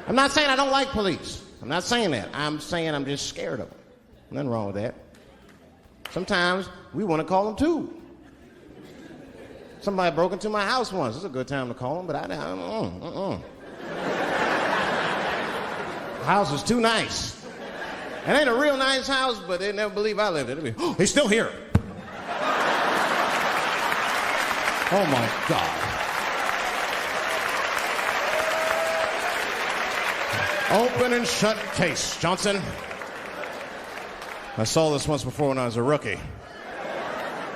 I'm not saying I don't like police. I'm not saying that. I'm saying I'm just scared of them. Nothing wrong with that. Sometimes we want to call them too. Somebody broke into my house once. It's a good time to call them, but the house is too nice. It ain't a real nice house, but they never believe I lived it. Oh, he's still here. Oh my God. Open and shut case, Johnson. I saw this once before when I was a rookie.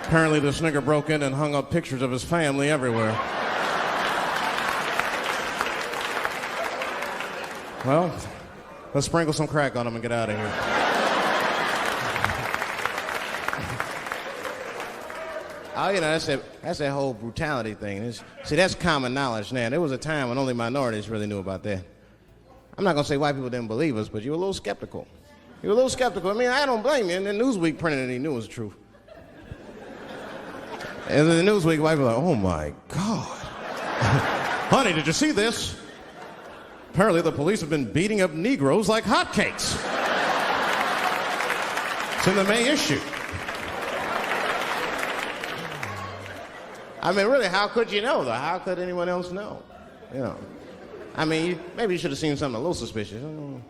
Apparently this nigger broke in and hung up pictures of his family everywhere. Well, let's sprinkle some crack on him and get out of here. Oh, you know, that's that whole brutality thing. See, that's common knowledge now. There was a time when only minorities really knew about that. I'm not going to say white people didn't believe us, but you were a little skeptical. You were a little skeptical. I mean, I don't blame you. And then Newsweek printed it and he knew it was the truth. And then the Newsweek, white people were like, oh my God. Honey, did you see this? Apparently the police have been beating up Negroes like hotcakes. It's in the May issue. I mean, really, how could you know, though? How could anyone else know? You know. I mean, maybe you should have seen something a little suspicious. Don't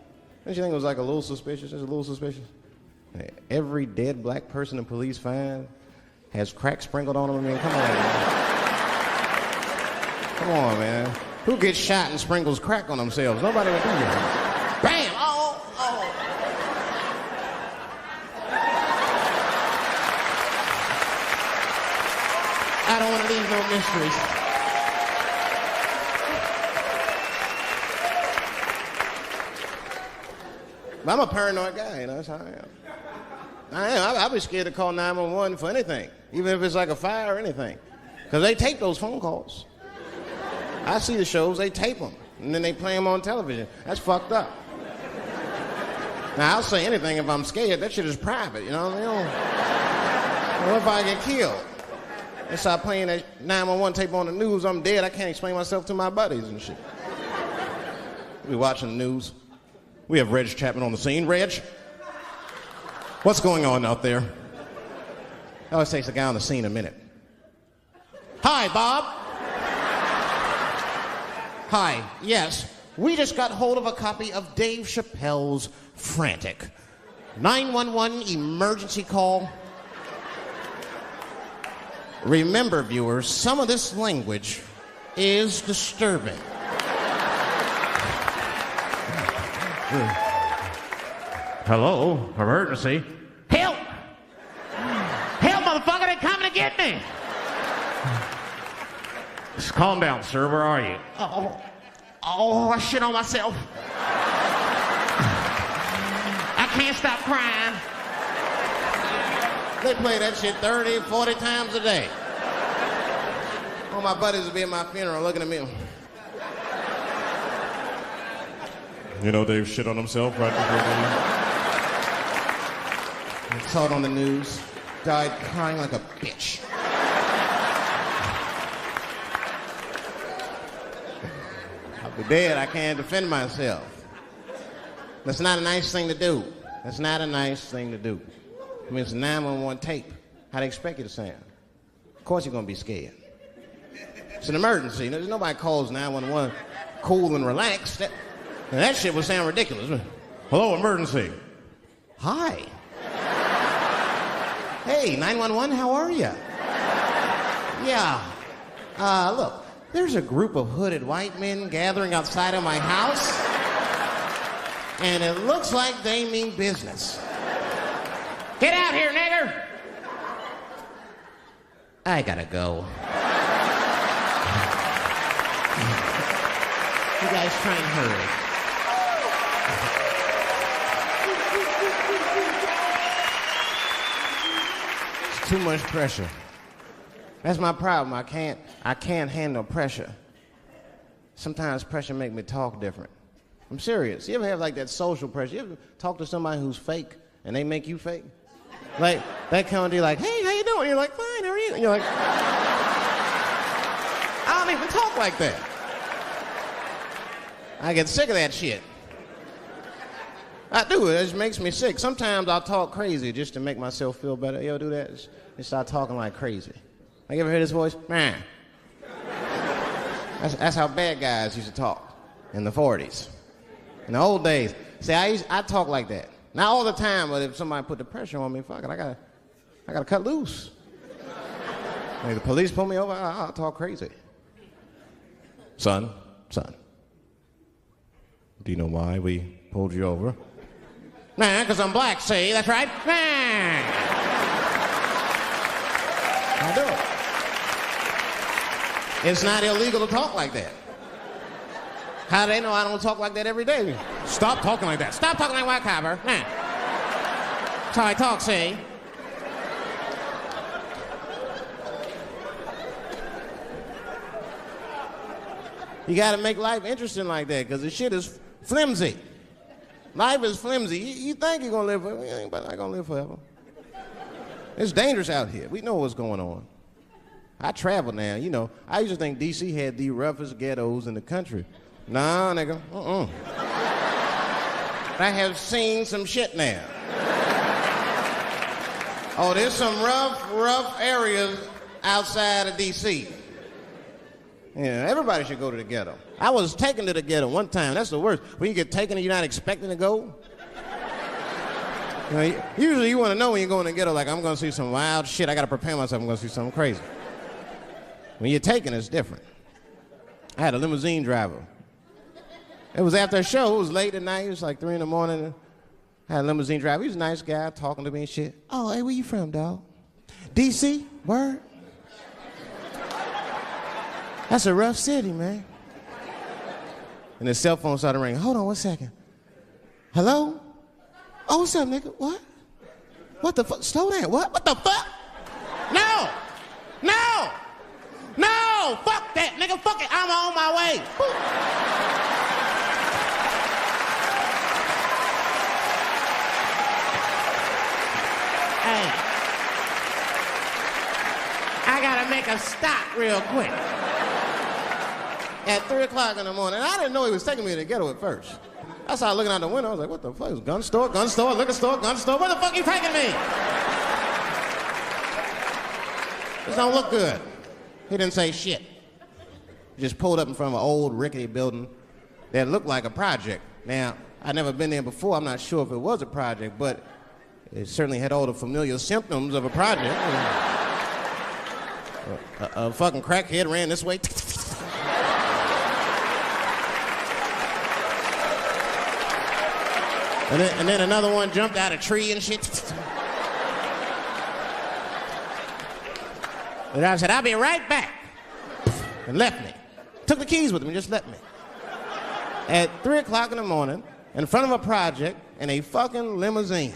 you think it was like a little suspicious? Just a little suspicious? Every dead black person the police find has crack sprinkled on them. I mean, come on, man. Come on, man. Who gets shot and sprinkles crack on themselves? Nobody would do that. Bam! Oh! I don't want to leave no mysteries. I'm a paranoid guy, you know, that's how I am. I'll be scared to call 911 for anything, even if it's like a fire or anything. Because they tape those phone calls. I see the shows, they tape them, and then they play them on television. That's fucked up. Now, I'll say anything if I'm scared. That shit is private, you know what I mean? What if I get killed? They start playing that 911 tape on the news, I'm dead, I can't explain myself to my buddies and shit. We watching the news. We have Reg Chapman on the scene. Reg, what's going on out there? It always takes a guy on the scene a minute. Hi, Bob. Hi, yes. We just got hold of a copy of Dave Chappelle's Frantic. 911 emergency call. Remember, viewers, some of this language is disturbing. Hello, emergency. Help! Help, motherfucker, they're coming to get me! Just calm down, sir. Where are you? Oh, I shit on myself. I can't stop crying. They play that shit 30, 40 times a day. All my buddies will be at my funeral looking at me. You know, Dave shit on himself right before I saw it on the news. Died crying like a bitch. I'll be dead. I can't defend myself. That's not a nice thing to do. That's not a nice thing to do. I mean, it's a 911 tape. How do they expect you to sound? Of course you're going to be scared. It's an emergency. There's nobody calls 911 cool and relaxed. That shit would sound ridiculous. Hello, emergency. Hi. Hey, 911, how are you? Yeah. Look, there's a group of hooded white men gathering outside of my house, and it looks like they mean business. Get out here, nigger! I gotta go. You guys try and hurry. It's too much pressure. That's my problem. I can't handle pressure. Sometimes pressure make me talk different. I'm serious. You ever have like that social pressure? You ever talk to somebody who's fake and they make you fake? Like, they come to you like, hey, how you doing? You're like, fine, how are you? And you're like, I don't even talk like that. I get sick of that shit. I do. It just makes me sick. Sometimes I'll talk crazy just to make myself feel better. You ever do that? Just start talking like crazy. Like, you ever hear this voice? Man. That's how bad guys used to talk in the 40s. In the old days. See, I talk like that. Not all the time, but if somebody put the pressure on me, fuck it, I gotta cut loose. Like the police pull me over, I'll talk crazy. Son, do you know why we pulled you over? Nah, because I'm black, see? That's right. Nah. I do it. It's not illegal to talk like that. How do they know I don't talk like that every day? Stop talking like that. Stop talking like white copper. Nah. That's how I talk, see? You gotta make life interesting like that, because the shit is flimsy. Life is flimsy. You think you're gonna live forever, you ain't not gonna live forever. It's dangerous out here. We know what's going on. I travel now, you know. I used to think D.C. had the roughest ghettos in the country. Nah, nigga, I have seen some shit now. Oh, there's some rough areas outside of D.C. Yeah, everybody should go to the ghetto. I was taken to the ghetto one time. That's the worst. When you get taken and you're not expecting to go. You know, usually you want to know when you go in the ghetto, like, I'm going to see some wild shit. I got to prepare myself. I'm going to see something crazy. When you're taken, it's different. I had a limousine driver. It was after a show. It was late at night. It was like 3 in the morning. I had a limousine driver. He was a nice guy talking to me and shit. Oh, hey, where you from, dog? D.C.? Word? That's a rough city, man. And his cell phone started ringing. Hold on 1 second. Hello? Oh, what's up, nigga? What? What the fuck? Slow down. What the fuck? No! No! No! Fuck that, nigga. Fuck it. I'm on my way. Hey. I gotta make a stop real quick. At 3 o'clock in the morning. I didn't know he was taking me to the ghetto at first. I started looking out the window. I was like, what the fuck? It's gun store, liquor store, gun store. Where the fuck are you taking me? This don't look good. He didn't say shit. He just pulled up in front of an old rickety building that looked like a project. Now, I'd never been there before. I'm not sure if it was a project, but it certainly had all the familiar symptoms of a project. A fucking crackhead ran this way. And then another one jumped out a tree and shit. And I said, I'll be right back. And left me. Took the keys with him and just left me. At 3 o'clock in the morning, in front of a project, in a fucking limousine.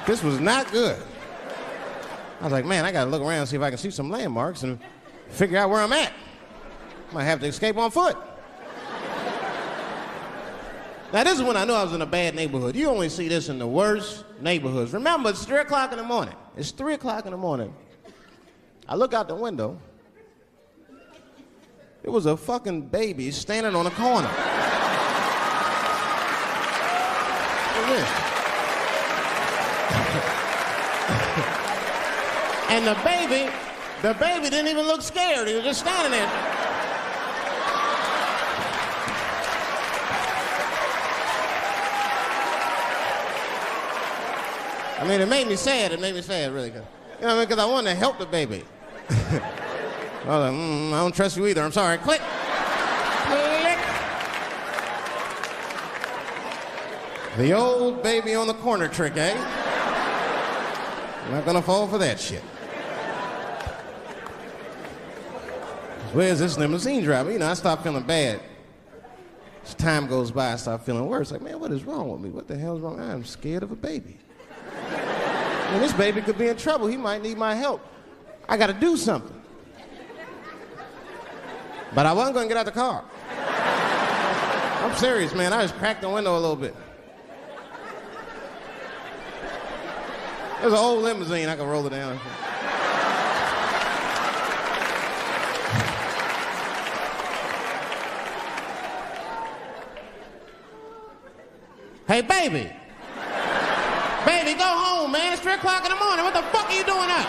This was not good. I was like, man, I gotta look around and see if I can see some landmarks and figure out where I'm at. Might have to escape on foot. Now, this is when I knew I was in a bad neighborhood. You only see this in the worst neighborhoods. Remember, it's 3 o'clock in the morning. It's 3 o'clock in the morning. I look out the window. It was a fucking baby standing on a corner. Look at this. And the baby didn't even look scared. He was just standing there. I mean, it made me sad. It made me sad, really. You know what I mean? Because I wanted to help the baby. I was like, I don't trust you either. I'm sorry. Click. Click. The old baby on the corner trick, eh? I'm not gonna fall for that shit. Where's this limousine driver? You know, I start feeling bad. As time goes by, I start feeling worse. Like, man, what is wrong with me? What the hell's wrong? I'm scared of a baby. And this baby could be in trouble. He might need my help. I got to do something. But I wasn't going to get out the car. I'm serious, man. I just cracked the window a little bit. There's an old limousine. I can roll it down. Hey, baby. Baby, go home, man. It's 3 o'clock in the morning. What the fuck are you doing up?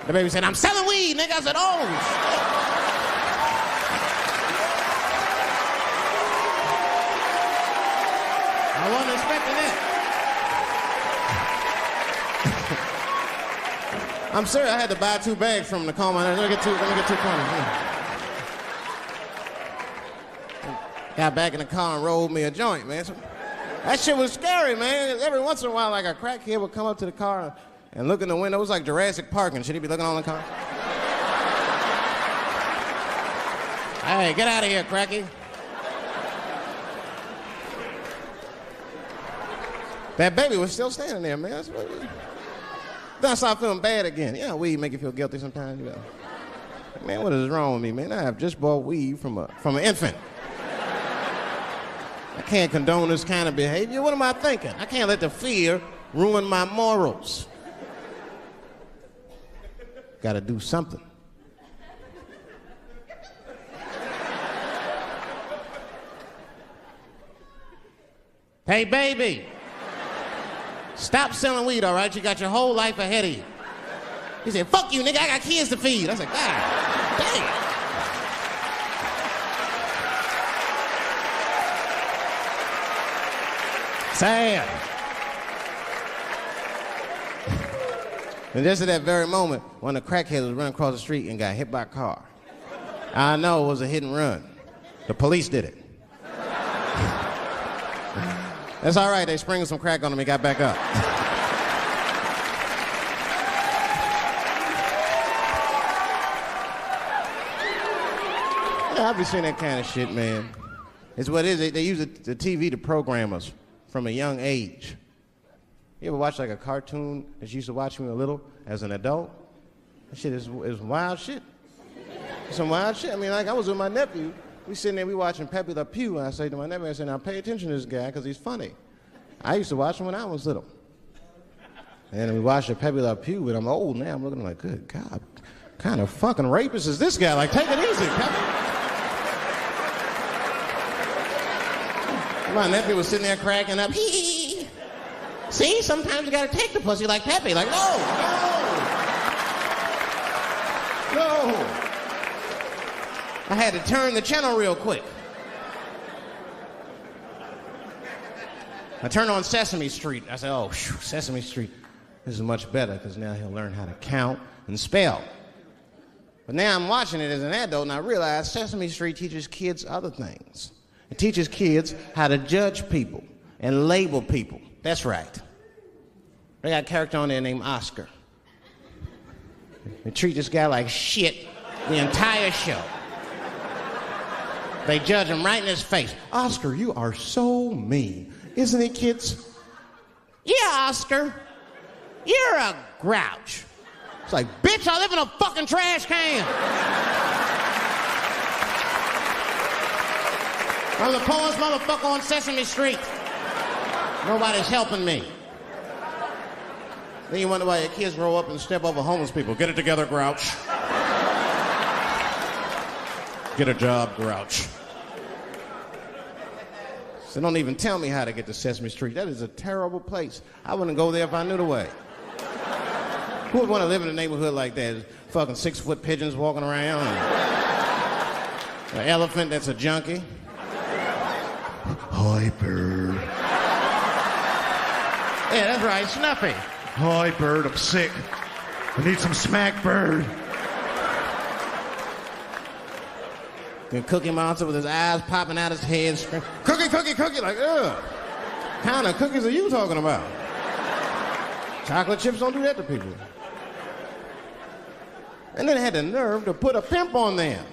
The baby said, I'm selling weed, nigga. I said, oh, I wasn't expecting that. I'm serious. I had to buy 2 bags from him to calm my nerves. Let me get 2 corners. Got back in the car and rolled me a joint, man. So, that shit was scary, man. Every once in a while, like a crackhead would come up to the car and look in the window. It was like Jurassic Park and shit. He'd be looking on the car. Hey, get out of here, cracky. That baby was still standing there, man. Then I started feeling bad again. Yeah, weed make you feel guilty sometimes, you know. Man, what is wrong with me, man? I have just bought weed from an infant. I can't condone this kind of behavior. What am I thinking? I can't let the fear ruin my morals. Gotta do something. Hey, baby. Stop selling weed, all right? You got your whole life ahead of you. He said, fuck you, nigga. I got kids to feed. I said, God damn. Sad. And just at that very moment, one of the crackheads was running across the street and got hit by a car. I know it was a hit and run. The police did it. That's all right. They sprinkled some crack on him and got back up. Yeah, I've been seeing that kind of shit, man. It's what it is. They use the TV to program us from a young age. You ever watch like a cartoon that you used to watch when you were little as an adult? That shit is wild shit. Some wild shit. I mean, like I was with my nephew. We sitting there, we watching Pepe Le Pew, and I say to my nephew, I said, now pay attention to this guy because he's funny. I used to watch him when I was little. And we watched Pepe Le Pew, and I'm old now. I'm looking like, good God, what kind of fucking rapist is this guy? Like, take it easy, Pepe. My nephew was sitting there cracking up. Hee. See, sometimes you gotta take the pussy like Pepe. Like, no. I had to turn the channel real quick. I turned on Sesame Street. I said, oh, Sesame Street. This is much better because now he'll learn how to count and spell. But now I'm watching it as an adult and I realize Sesame Street teaches kids other things. It teaches kids how to judge people and label people. That's right. They got a character on there named Oscar. They treat this guy like shit the entire show. They judge him right in his face. Oscar, you are so mean. Isn't it, kids? Yeah, Oscar. You're a grouch. It's like, bitch, I live in a fucking trash can. I'm the poorest motherfucker on Sesame Street. Nobody's helping me. Then you wonder why your kids grow up and step over homeless people. Get it together, grouch. Get a job, grouch. So don't even tell me how to get to Sesame Street. That is a terrible place. I wouldn't go there if I knew the way. Who would want to live in a neighborhood like that? Fucking 6-foot pigeons walking around. An elephant that's a junkie. Hi, bird. Yeah, that's right, Snuffy. Hi, bird, I'm sick. I need some smack, bird. Then Cookie Monster with his eyes popping out his head, screaming, cookie, cookie, cookie, like, ugh. What kind of cookies are you talking about? Chocolate chips don't do that to people. And then they had the nerve to put a pimp on there.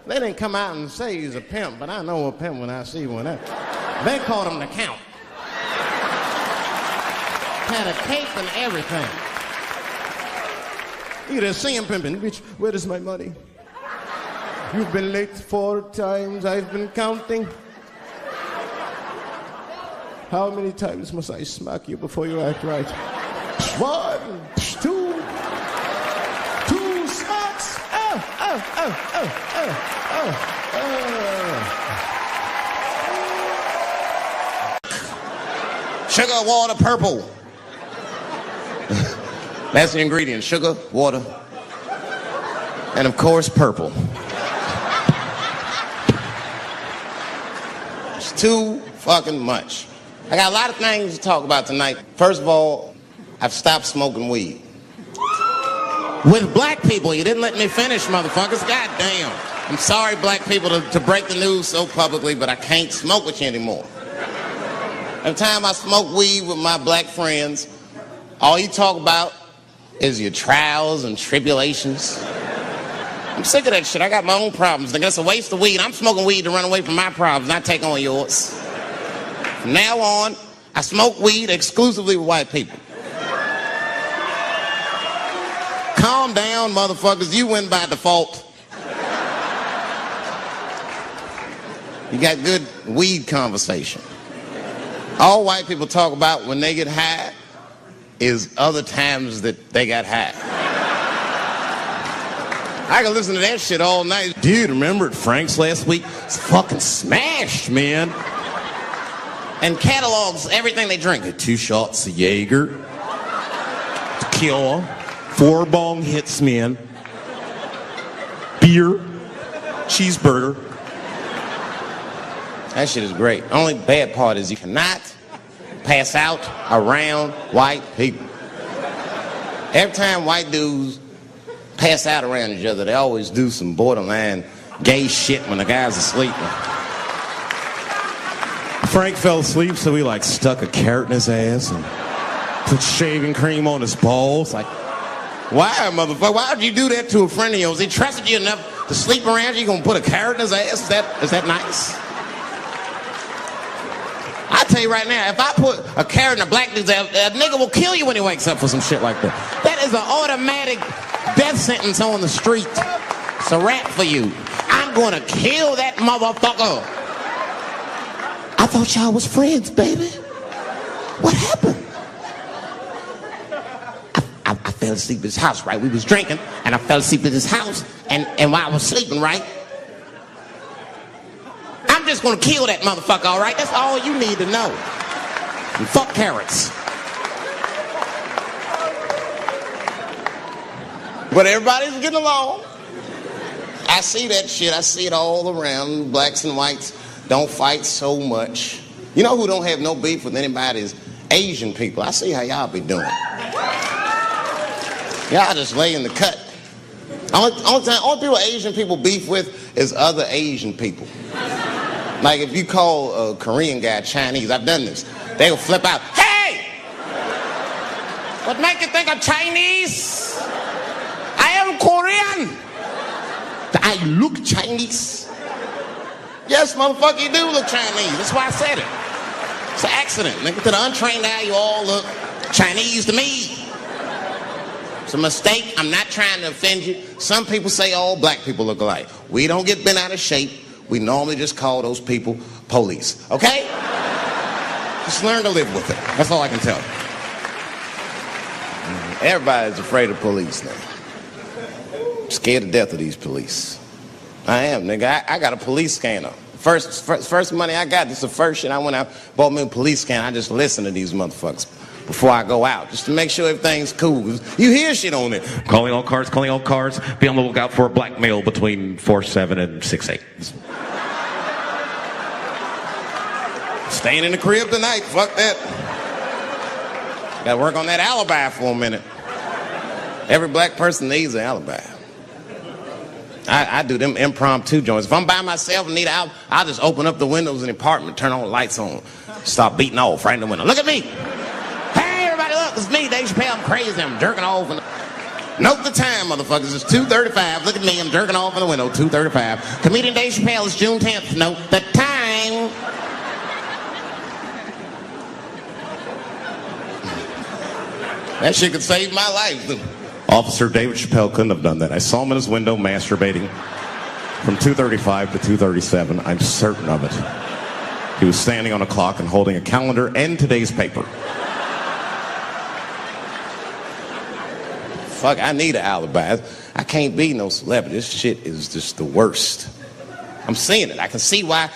They didn't come out and say he's a pimp, but I know a pimp when I see one. They called him the Count. Had a cape and everything. You just see him pimping. Bitch, where is my money? You've been late 4 times. I've been counting. How many times must I smack you before you act right? 1, 2 smacks. Sugar, water, purple. That's the ingredient. Sugar, water, and of course, purple. It's too fucking much. I got a lot of things to talk about tonight. First of all, I've stopped smoking weed. With black people, you didn't let me finish, motherfuckers. God damn. I'm sorry, black people, to break the news so publicly, but I can't smoke with you anymore. Every time I smoke weed with my black friends, all you talk about is your trials and tribulations. I'm sick of that shit. I got my own problems. Nigga, it's a waste of weed. I'm smoking weed to run away from my problems, not take on yours. From now on, I smoke weed exclusively with white people. Calm down, motherfuckers. You win by default. You got good weed conversation. All white people talk about when they get high is other times that they got high. I can listen to that shit all night. Dude, remember at Frank's last week? It's fucking smashed, man. And catalogs everything they drink. 2 shots of Jaeger, tequila, 4 bong hits, man, beer, cheeseburger. That shit is great. Only bad part is you cannot pass out around white people. Every time white dudes pass out around each other, they always do some borderline gay shit when the guy's asleep. Frank fell asleep, so we stuck a carrot in his ass and put shaving cream on his balls. Why, motherfucker? Why would you do that to a friend of yours? He trusted you enough to sleep around you. You gonna put a carrot in his ass? Is that nice? I tell you right now, if I put a carrot in a black dude's ass, a nigga will kill you when he wakes up for some shit like that. That is an automatic death sentence on the street. It's a rap for you. I'm gonna kill that motherfucker. I thought y'all was friends, baby. What happened? I fell asleep at his house, right? We was drinking, and I fell asleep at his house, and while I was sleeping, right? I'm just gonna kill that motherfucker, all right? That's all you need to know. And fuck carrots. But everybody's getting along. I see that shit. I see it all around. Blacks and whites don't fight so much. You know who don't have no beef with anybody is Asian people. I see how y'all be doing. Y'all just lay in the cut. Only people Asian people beef with is other Asian people. Like if you call a Korean guy Chinese, I've done this. They will flip out. Hey! What make you think I'm Chinese? I am Korean. I look Chinese. Yes, motherfucker, you do look Chinese. That's why I said it. It's an accident. Nigga, to the untrained eye, you all look Chinese to me. It's a mistake. I'm not trying to offend you. Some people say all black people look alike. We don't get bent out of shape. We normally just call those people police. Okay? Just learn to live with it. That's all I can tell you. Everybody's afraid of police now. I'm scared to death of these police. I am, nigga. I got a police scanner. First money I got, this is the first shit I went out, bought me a police scanner. I just listen to these motherfuckers before I go out, just to make sure everything's cool. You hear shit on it. Calling all cars, be on the lookout for a black male between 4'7" and 6'8". Staying in the crib tonight, fuck that. Gotta work on that alibi for a minute. Every black person needs an alibi. I do them impromptu joints. If I'm by myself and need out, I'll just open up the windows in the apartment, turn all the lights on, start beating off right in the window. Look at me. Hey, everybody, look, it's me, Dave Chappelle. I'm crazy. I'm jerking off. Note the time, motherfuckers. It's 2:35. Look at me. I'm jerking off in the window. 2:35. Comedian Dave Chappelle. It's June 10th. Note the time. That shit could save my life. Officer David Chappelle couldn't have done that. I saw him in his window masturbating from 2:35 to 2:37. I'm certain of it. He was standing on a clock and holding a calendar and today's paper. fuck, I need an alibi. I can't be no celebrity. This shit is just the worst. I'm seeing it. I see why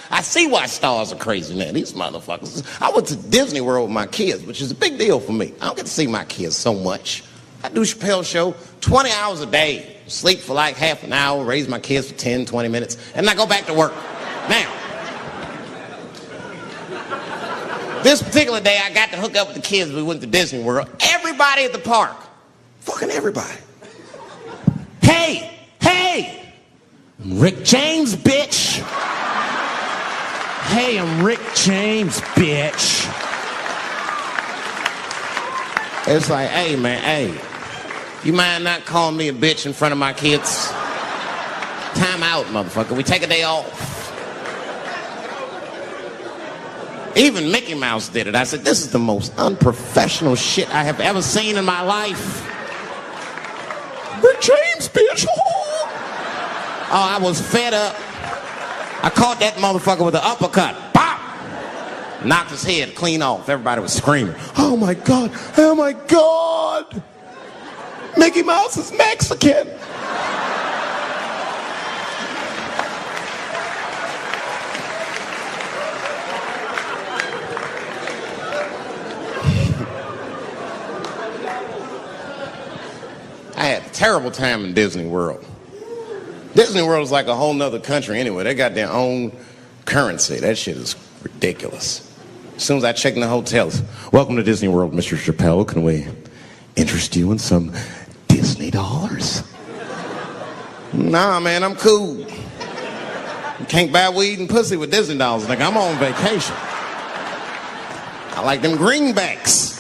stars are crazy, man. These motherfuckers. I went to Disney World with my kids, which is a big deal for me. I don't get to see my kids so much. I do Chappelle show 20 hours a day. Sleep for like half an hour, raise my kids for 10, 20 minutes, and I go back to work. Now, this particular day, I got to hook up with the kids. We went to Disney World. Everybody at the park. Fucking everybody. Hey! I'm Rick James, bitch. Hey, I'm Rick James, bitch. It's like, hey, man, hey. You mind not calling me a bitch in front of my kids? Time out, motherfucker. We take a day off. Even Mickey Mouse did it. I said, this is the most unprofessional shit I have ever seen in my life. Rick James, bitch. Oh, I was fed up. I caught that motherfucker with an uppercut. Bop! Knocked his head clean off. Everybody was screaming. Oh my God, oh my God. Mickey Mouse is Mexican. I had a terrible time in Disney World. Disney World is like a whole nother country anyway. They got their own currency. That shit is ridiculous. As soon as I check in the hotels, welcome to Disney World, Mr. Chappelle. Can we interest you in some Disney dollars? Nah, man, I'm cool. You can't buy weed and pussy with Disney dollars. Like, I'm on vacation. I like them greenbacks.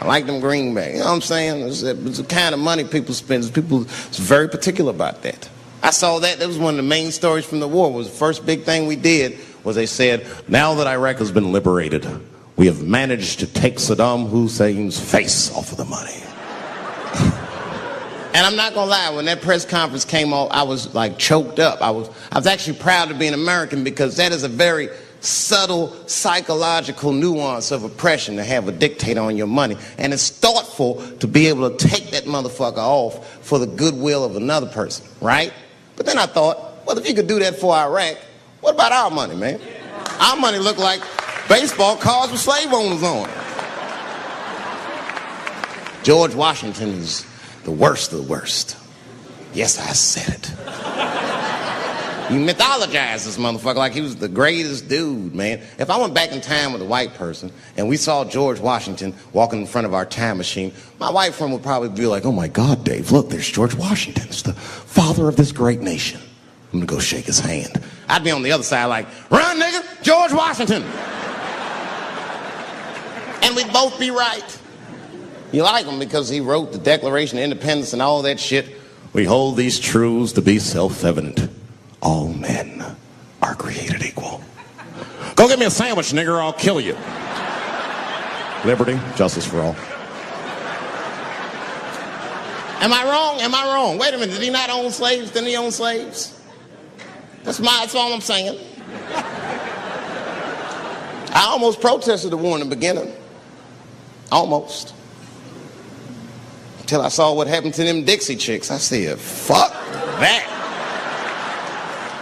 You know what I'm saying? It's the kind of money people spend. People is very particular about that. I saw that. That was one of the main stories from the war. Was the first big thing we did was they said, now that Iraq has been liberated, we have managed to take Saddam Hussein's face off of the money. And I'm not gonna lie, when that press conference came off, I was like choked up. I was actually proud to be an American because that is a very subtle psychological nuance of oppression to have a dictator on your money. And it's thoughtful to be able to take that motherfucker off for the goodwill of another person, right? But then I thought, well, if you could do that for Iraq, what about our money, man? Our money looked like baseball cards with slave owners on it. George Washington is the worst of the worst. Yes, I said it. You mythologize this motherfucker like he was the greatest dude, man. If I went back in time with a white person and we saw George Washington walking in front of our time machine, my white friend would probably be like, oh my God, Dave, look, there's George Washington. It's the father of this great nation. I'm gonna go shake his hand. I'd be on the other side like, run, nigga, George Washington. And we'd both be right. You like him because he wrote the Declaration of Independence and all that shit. We hold these truths to be self-evident. All men are created equal. Go get me a sandwich, nigger, or I'll kill you. Liberty, justice for all. Am I wrong? Am I wrong? Wait a minute, did he not own slaves? Didn't he own slaves? That's all I'm saying. I almost protested the war in the beginning. Almost. Until I saw what happened to them Dixie chicks. I said, fuck that.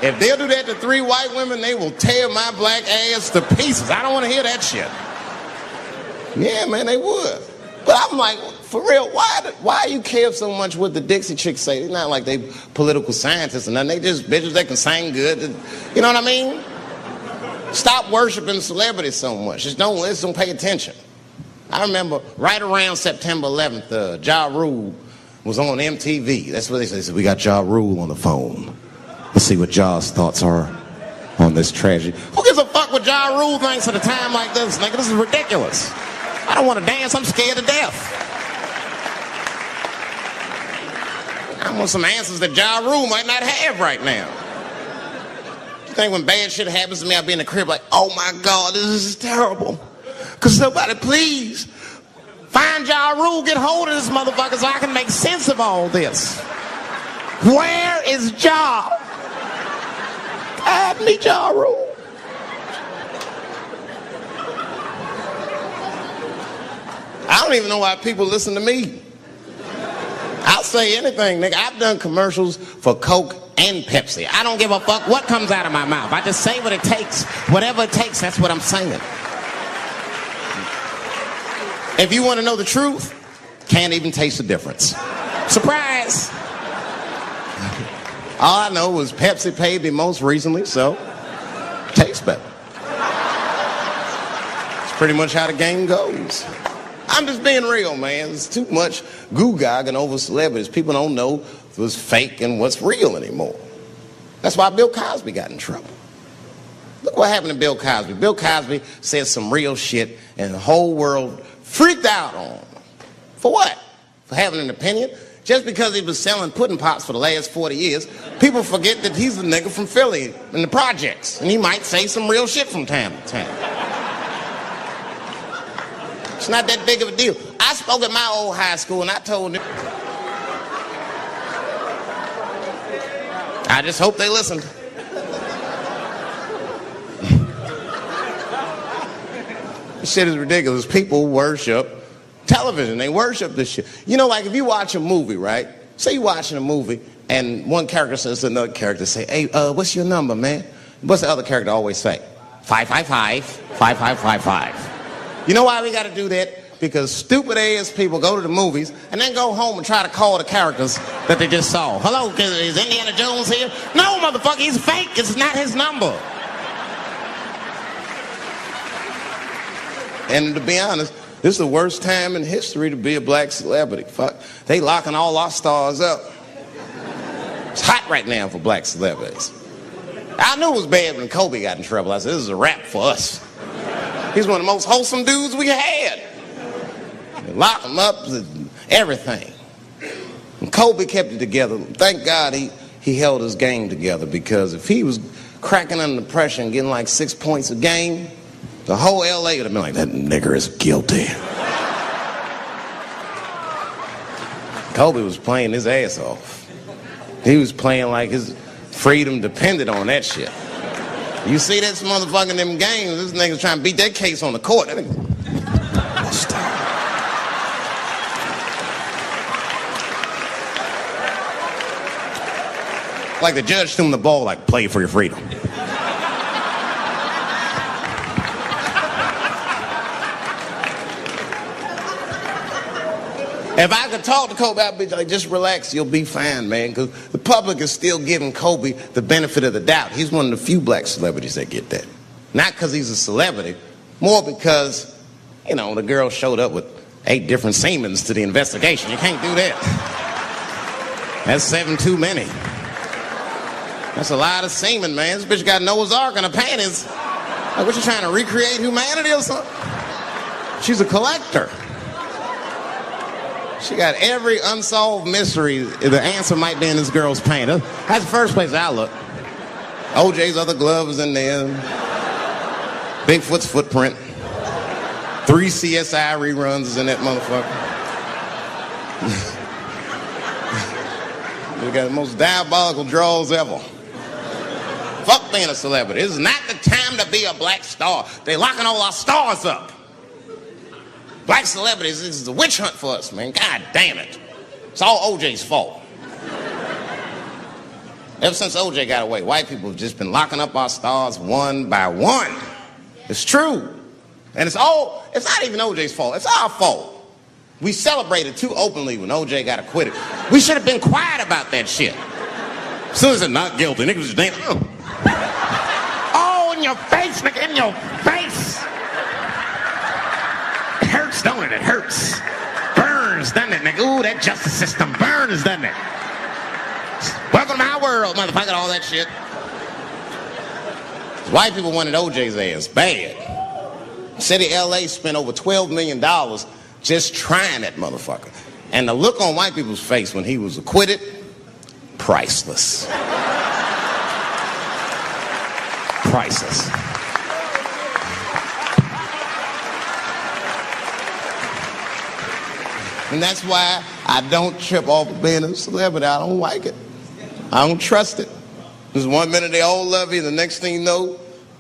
If they'll do that to 3 white women, they will tear my black ass to pieces. I don't want to hear that shit. Yeah, man, they would. But I'm like, for real, why you care so much what the Dixie chicks say? It's not like they political scientists or nothing. They just bitches that can sing good. You know what I mean? Stop worshiping celebrities so much. Just don't pay attention. I remember right around September 11th, Ja Rule was on MTV. That's what they said. We got Ja Rule on the phone. Let's see what Ja's thoughts are on this tragedy. Who gives a fuck what Ja Rule thinks at a time like this, nigga? This is ridiculous. I don't want to dance. I'm scared to death. I want some answers that Ja Rule might not have right now. You think when bad shit happens to me, I'll be in the crib like, oh my God, this is terrible. Could somebody please find Ja Rule, get hold of this motherfucker so I can make sense of all this. Where is Ja? I need Ja Rule. I don't even know why people listen to me. I'll say anything, nigga. I've done commercials for Coke and Pepsi. I don't give a fuck what comes out of my mouth. I just say what it takes. Whatever it takes, that's what I'm saying. If you want to know the truth, can't even taste the difference. Surprise! All I know was Pepsi paid me most recently, so tastes better. It's pretty much how the game goes. I'm just being real, man. There's too much goo-gagging over celebrities. People don't know what's fake and what's real anymore. That's why Bill Cosby got in trouble. Look what happened to Bill Cosby. Bill Cosby said some real shit, and the whole world freaked out on him. For what? For having an opinion? Just because he was selling pudding pops for the last 40 years, people forget that he's a nigga from Philly in the projects, and he might say some real shit from time to time. It's not that big of a deal. I spoke at my old high school and I told them, I just hope they listened. This shit is ridiculous. People worship television. They worship this shit. You know, like if you watch a movie, right? Say you're watching a movie and one character says to another character, say, hey, what's your number, man? What's the other character always say? 555, 5555. You know why we got to do that? Because stupid ass people go to the movies and then go home and try to call the characters that they just saw. Hello, is Indiana Jones here? No, motherfucker, he's fake. It's not his number. And to be honest, this is the worst time in history to be a black celebrity. Fuck, they locking all our stars up. It's hot right now for black celebrities. I knew it was bad when Kobe got in trouble. I said, this is a wrap for us. He's one of the most wholesome dudes we had. They lock him up, everything. And Kobe kept it together. Thank God he held his game together, because if he was cracking under pressure and getting like 6 points a game, the whole LA would have been like, that nigger is guilty. Kobe was playing his ass off. He was playing like his freedom depended on that shit. You see this motherfucker in them games, this nigga's trying to beat that case on the court. That nigga, like the judge threw him the ball, like, play for your freedom. If I could talk to Kobe, I'd be like, just relax, you'll be fine, man. Because the public is still giving Kobe the benefit of the doubt. He's one of the few black celebrities that get that. Not because he's a celebrity, more because, you know, the girl showed up with 8 different semens to the investigation. You can't do that. That's 7 too many. That's a lot of semen, man. This bitch got Noah's Ark in her panties. Like, what, you trying to recreate humanity or something? She's a collector. She got every unsolved mystery. The answer might be in this girl's paint. That's the first place I look. OJ's other glove is in there. Bigfoot's footprint. 3 CSI reruns is in that motherfucker. We got the most diabolical draws ever. Fuck being a celebrity. This is not the time to be a black star. They locking all our stars up. Black celebrities, this is a witch hunt for us, man. God damn it. It's all OJ's fault. Ever since OJ got away, white people have just been locking up our stars one by one. It's true. And it's not even OJ's fault. It's our fault. We celebrated too openly when OJ got acquitted. We should have been quiet about that shit. As soon as they're not guilty, niggas just damn. Oh, in your face, nigga, in your face. It hurts, don't it? It hurts. Burns, doesn't it, nigga? Ooh, that justice system burns, doesn't it? Welcome to my world, motherfucker, all that shit. White people wanted OJ's ass bad. City of LA spent over $12 million just trying that motherfucker. And the look on white people's face when he was acquitted, priceless. Priceless. And that's why I don't trip off of being a celebrity. I don't like it. I don't trust it. Because 1 minute they all love you, the next thing you know,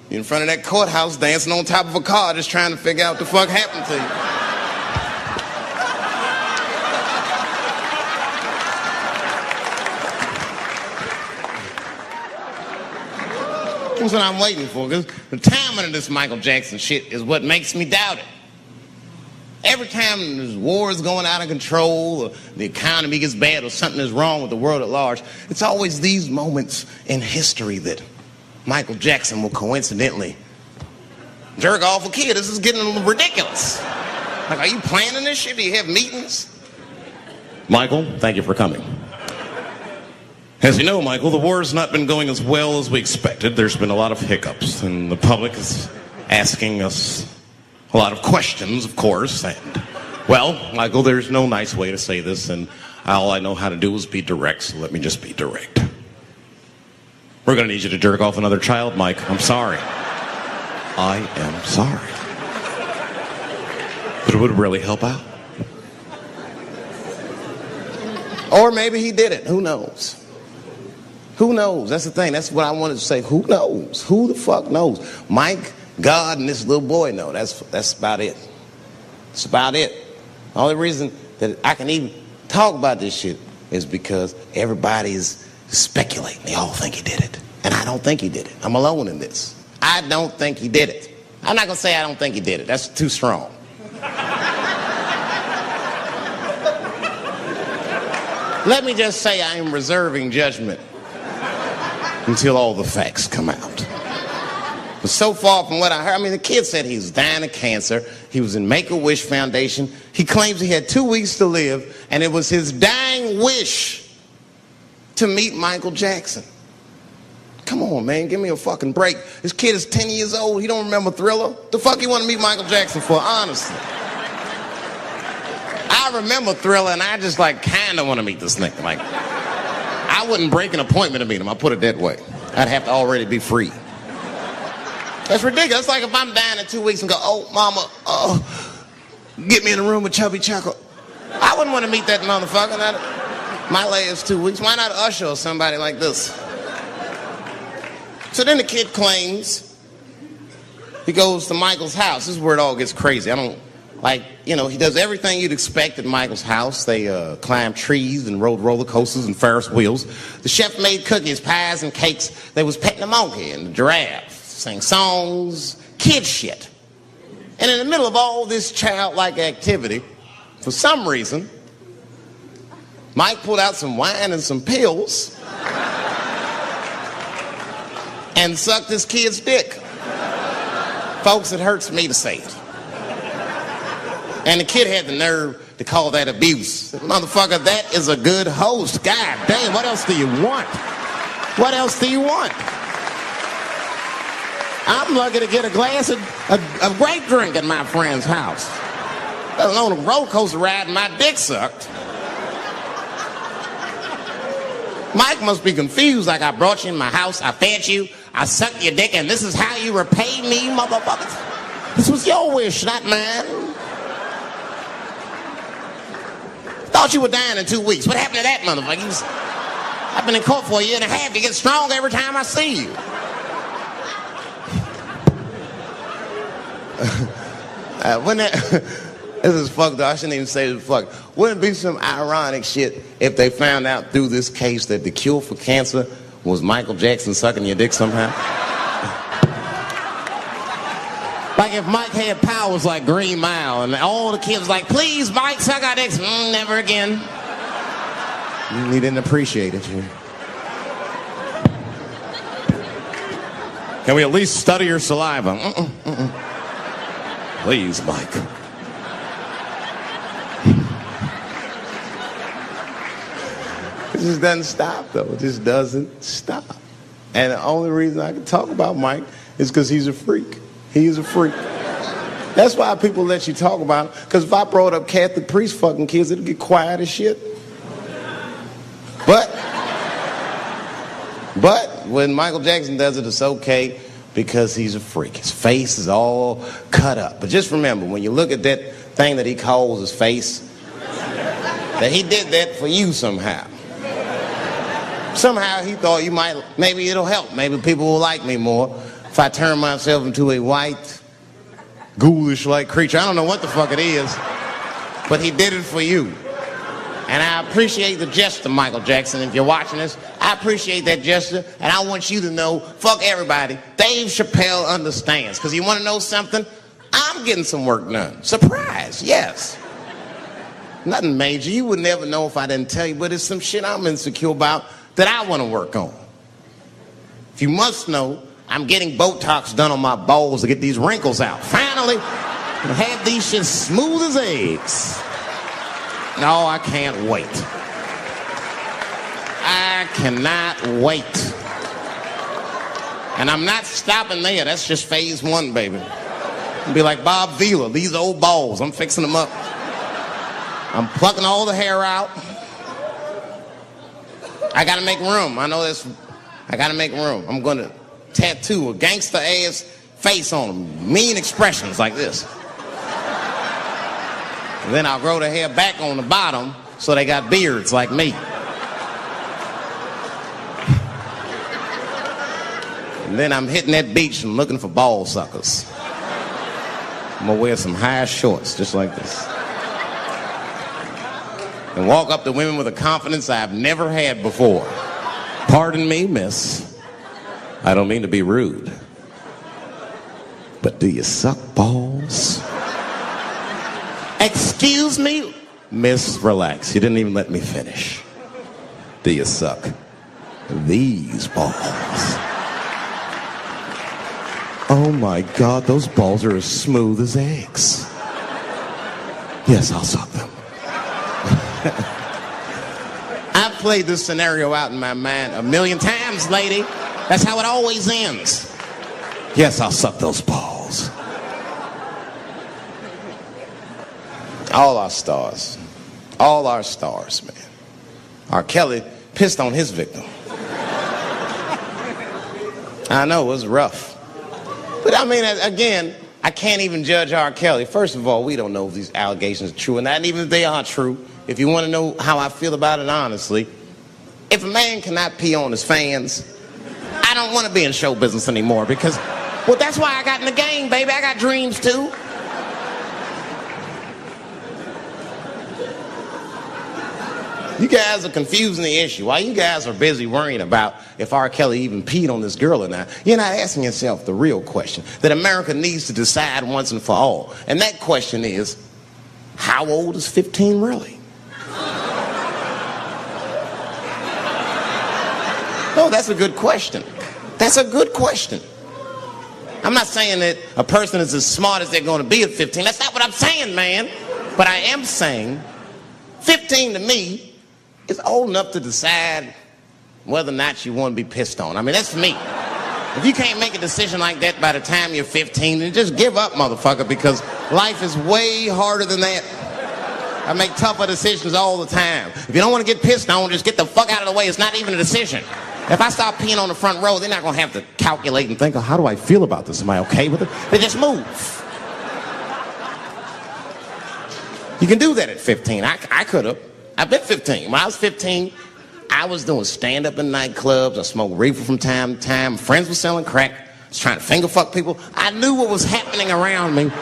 you're in front of that courthouse dancing on top of a car just trying to figure out what the fuck happened to you. That's what I'm waiting for, because the timing of this Michael Jackson shit is what makes me doubt it. Every time there's wars going out of control, or the economy gets bad, or something is wrong with the world at large, it's always these moments in history that Michael Jackson will coincidentally jerk off a kid. This is getting ridiculous. Like, are you planning this shit? Do you have meetings? Michael, thank you for coming. As you know, Michael, the war has not been going as well as we expected. There's been a lot of hiccups, and the public is asking us a lot of questions, of course. And, well, Michael, there's no nice way to say this, and all I know how to do is be direct, so let me just be direct. We're going to need you to jerk off another child, Mike. I'm sorry. I am sorry. But it would really help out. Or maybe he did it. Who knows? Who knows? That's the thing. That's what I wanted to say. Who knows? Who the fuck knows? Mike, God, and this little boy know. That's about it. That's about it. The only reason that I can even talk about this shit is because everybody is speculating. They all think he did it. And I don't think he did it. I'm alone in this. I don't think he did it. I'm not going to say I don't think he did it. That's too strong. Let me just say I am reserving judgment until all the facts come out. But so far from what I heard, I mean, the kid said he was dying of cancer. He was in Make-A-Wish Foundation. He claims he had 2 weeks to live, and it was his dying wish to meet Michael Jackson. Come on, man, give me a fucking break. This kid is 10 years old. He don't remember Thriller. The fuck you want to meet Michael Jackson for, honestly? I remember Thriller, and I just, like, kind of want to meet this nigga. Like, I wouldn't break an appointment to meet him. I'll put it that way. I'd have to already be free. That's ridiculous. It's like if I'm dying in 2 weeks and go, oh, mama, get me in a room with Chubby Chocolate. I wouldn't want to meet that motherfucker. My last 2 weeks. Why not Usher or somebody like this? So then the kid claims he goes to Michael's house. This is where it all gets crazy. He does everything you'd expect at Michael's house. They climbed trees and rode roller coasters and Ferris wheels. The chef made cookies, pies, and cakes. They was petting the monkey and the giraffe, sang songs, kid shit. And in the middle of all this childlike activity, for some reason, Mike pulled out some wine and some pills and sucked this kid's dick. Folks, it hurts me to say it. And the kid had the nerve to call that abuse. Motherfucker, that is a good host. God damn, what else do you want? What else do you want? I'm lucky to get a glass of grape drink at my friend's house. Let alone a roller coaster ride and my dick sucked. Mike must be confused, like I brought you in my house, I fed you, I sucked your dick, and this is how you repay me, motherfuckers? This was your wish, not mine. Thought you were dying in 2 weeks. What happened to that motherfucker? I've been in court for a year and a half. You get stronger every time I see you. This is fucked up. I shouldn't even say this fuck. Wouldn't it be some ironic shit if they found out through this case that the cure for cancer was Michael Jackson sucking your dick somehow? Like if Mike had powers like Green Mile and all the kids like, please, Mike, suck our dicks. Never again. He didn't appreciate it. Can we at least study your saliva? Please, Mike. It just doesn't stop, though. It just doesn't stop. And the only reason I can talk about Mike is because he's a freak. He's a freak. That's why people let you talk about him. Because if I brought up Catholic priest fucking kids, it'd get quiet as shit. But when Michael Jackson does it, it's okay because he's a freak. His face is all cut up. But just remember, when you look at that thing that he calls his face, that he did that for you somehow. Somehow he thought maybe it'll help. Maybe people will like me more if I turn myself into a white, ghoulish-like creature. I don't know what the fuck it is, but he did it for you. And I appreciate the gesture, Michael Jackson. If you're watching this, I appreciate that gesture. And I want you to know, fuck everybody, Dave Chappelle understands. Because you want to know something? I'm getting some work done. Surprise, yes. Nothing major. You would never know if I didn't tell you, but it's some shit I'm insecure about that I want to work on. If you must know, I'm getting Botox done on my balls to get these wrinkles out. Finally, I have these shits smooth as eggs. No, I can't wait. I cannot wait. And I'm not stopping there. That's just phase one, baby. I'll be like Bob Vila, these old balls. I'm fixing them up. I'm plucking all the hair out. I gotta make room. I know this. I gotta make room. I'm gonna tattoo a gangster ass face on them. Mean expressions like this. And then I'll grow the hair back on the bottom so they got beards like me. And then I'm hitting that beach and looking for ball suckers. I'm gonna wear some high shorts just like this. And walk up to women with a confidence I've never had before. Pardon me, miss. I don't mean to be rude. But do you suck balls? Excuse me? Miss, relax. You didn't even let me finish. Do you suck these balls? Oh my God, those balls are as smooth as eggs. Yes, I'll suck them. I've played this scenario out in my mind a million times, lady. That's how it always ends. Yes, I'll suck those balls. All our stars, man. R. Kelly pissed on his victim. I know, it was rough. But I mean, again, I can't even judge R. Kelly. First of all, we don't know if these allegations are true, and not even if they are true. If you want to know how I feel about it honestly, if a man cannot pee on his fans, I don't want to be in show business anymore because, well, that's why I got in the game, baby. I got dreams too. You guys are confusing the issue. While you guys are busy worrying about if R. Kelly even peed on this girl or not, you're not asking yourself the real question that America needs to decide once and for all. And that question is, how old is 15 really? No, that's a good question. That's a good question. I'm not saying that a person is as smart as they're going to be at 15. That's not what I'm saying, man. But I am saying 15 to me is old enough to decide whether or not you want to be pissed on. I mean, that's me. If you can't make a decision like that by the time you're 15, then just give up, motherfucker, because life is way harder than that. I make tougher decisions all the time. If you don't want to get pissed on, just get the fuck out of the way. It's not even a decision. If I start peeing on the front row, they're not going to have to calculate and think, oh, how do I feel about this? Am I okay with it? They just move. You can do that at 15. I could have. I've been 15. When I was 15, I was doing stand-up in nightclubs. I smoked reefer from time to time. Friends were selling crack. I was trying to finger fuck people. I knew what was happening around me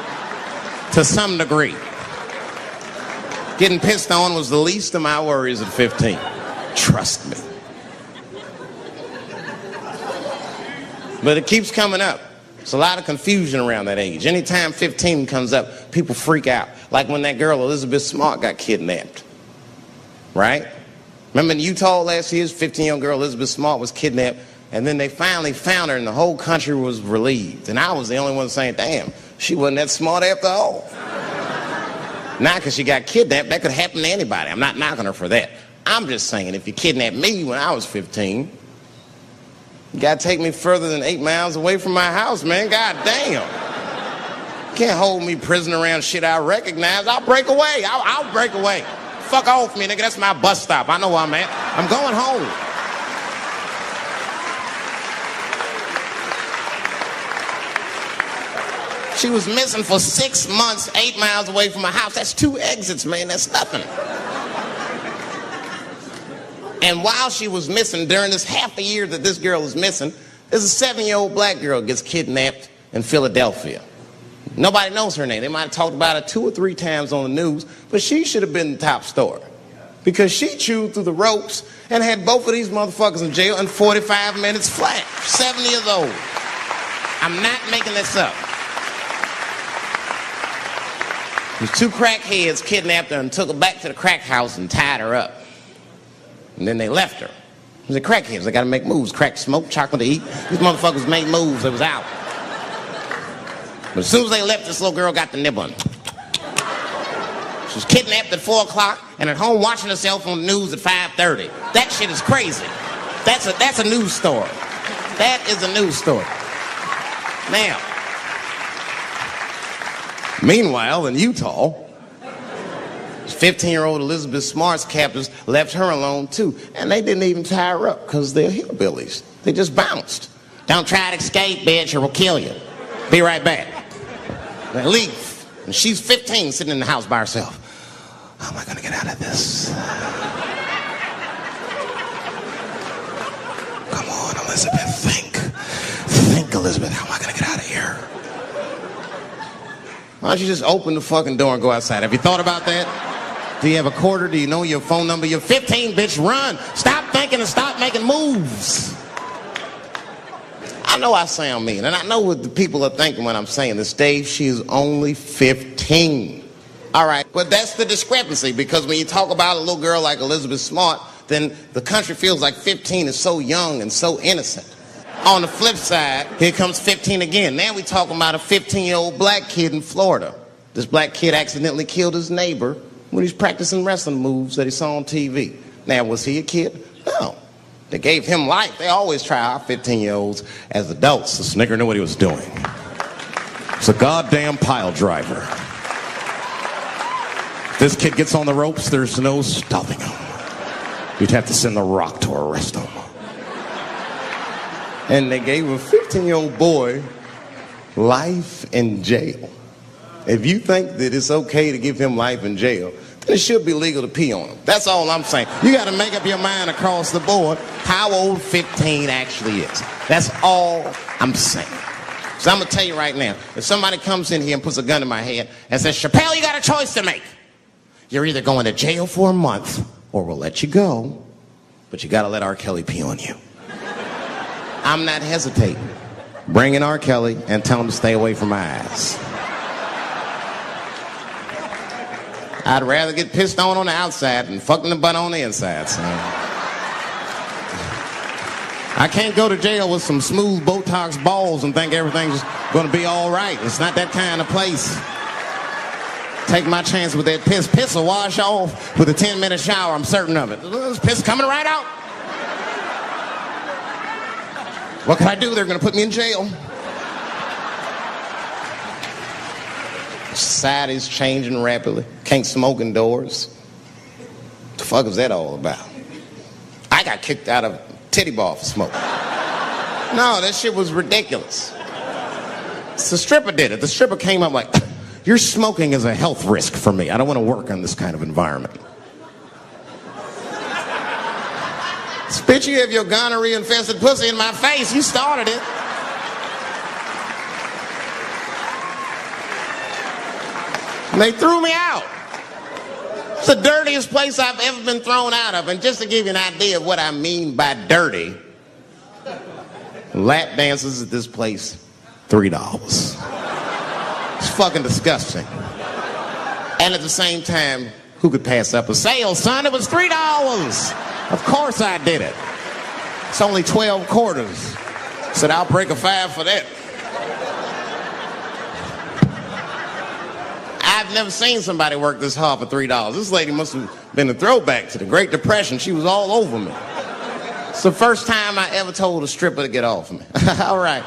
to some degree. Getting pissed on was the least of my worries at 15. Trust me. But it keeps coming up. There's a lot of confusion around that age. Anytime 15 comes up, people freak out. Like when that girl, Elizabeth Smart, got kidnapped. Right? Remember in Utah last year, 15-year-old girl Elizabeth Smart was kidnapped, and then they finally found her, and the whole country was relieved. And I was the only one saying, damn, she wasn't that smart after all. Not because she got kidnapped. That could happen to anybody. I'm not knocking her for that. I'm just saying, if you kidnapped me when I was 15, you got to take me further than 8 miles away from my house, man. God damn. You can't hold me prisoner around shit I recognize. I'll break away. I'll break away. Fuck off me, nigga. That's my bus stop. I know where I'm at. I'm going home. She was missing for 6 months, 8 miles away from my house. That's 2 exits, man. That's nothing. And while she was missing, during this half a year that this girl is missing, there's a 7-year-old black girl gets kidnapped in Philadelphia. Nobody knows her name. They might have talked about it 2 or 3 times on the news, but she should have been the top story. because she chewed through the ropes and had both of these motherfuckers in jail in 45 minutes flat. 7 years old. I'm not making this up. These 2 crackheads kidnapped her and took her back to the crack house and tied her up. And then they left her. The crackheads, they gotta make moves. Crack, smoke, chocolate to eat. These motherfuckers made moves, it was out. But as soon as they left, this little girl got the nib on. She was kidnapped at 4 o'clock and at home watching herself on the news at 5:30. That shit is crazy. That's a news story. That is a news story. Now, meanwhile, in Utah, 15-year-old Elizabeth Smart's captors left her alone too, and they didn't even tie her up because they're hillbillies. They just bounced. Don't try to escape, bitch, or we'll kill you. Be right back. They leave, and she's 15, sitting in the house by herself. How am I gonna get out of this? Come on, Elizabeth, think. Think, Elizabeth, how am I gonna get out of here? Why don't you just open the fucking door and go outside? Have you thought about that? Do you have a quarter? Do you know your phone number? You're 15, bitch, run. Stop thinking and stop making moves. I know I sound mean, and I know what the people are thinking when I'm saying this. Dave, she is only 15. All right, but that's the discrepancy, because when you talk about a little girl like Elizabeth Smart, then the country feels like 15 is so young and so innocent. On the flip side, here comes 15 again. Now we talking about a 15-year-old black kid in Florida. This black kid accidentally killed his neighbor when he was practicing wrestling moves that he saw on TV. Now, was he a kid? No. They gave him life. They always try our 15-year-olds as adults. The snigger knew what he was doing. It's a goddamn pile driver. If this kid gets on the ropes, there's no stopping him. You'd have to send the Rock to arrest him. And they gave a 15-year-old boy life in jail. If you think that it's okay to give him life in jail, then it should be legal to pee on him. That's all I'm saying. You got to make up your mind across the board how old 15 actually is. That's all I'm saying. So I'm going to tell you right now, if somebody comes in here and puts a gun in my head and says, Chappelle, you got a choice to make. You're either going to jail for a month or we'll let you go, but you got to let R. Kelly pee on you. I'm not hesitating. Bring in R. Kelly and tell him to stay away from my ass. I'd rather get pissed on the outside than fucked in the butt on the inside, son. I can't go to jail with some smooth Botox balls and think everything's going to be all right. It's not that kind of place. Take my chance with that piss. Piss will wash off with a 10-minute shower, I'm certain of it. This piss coming right out. What can I do? They're going to put me in jail. Society's changing rapidly. Can't smoke indoors. What the fuck is that all about? I got kicked out of titty bar for smoking. No, that shit was ridiculous. The stripper did it. The stripper came up like, your smoking is a health risk for me. I don't want to work in this kind of environment. Bitch, you have your gonorrhea-infested pussy in my face. You started it. And they threw me out. It's the dirtiest place I've ever been thrown out of. And just to give you an idea of what I mean by dirty, lap dances at this place, $3. It's fucking disgusting. And at the same time, who could pass up a sale, son? It was $3. Of course I did it. It's only 12 quarters. Said, I'll break a 5 for that. I've never seen somebody work this hard for $3. This lady must have been a throwback to the Great Depression. She was all over me. It's the first time I ever told a stripper to get off me. All right.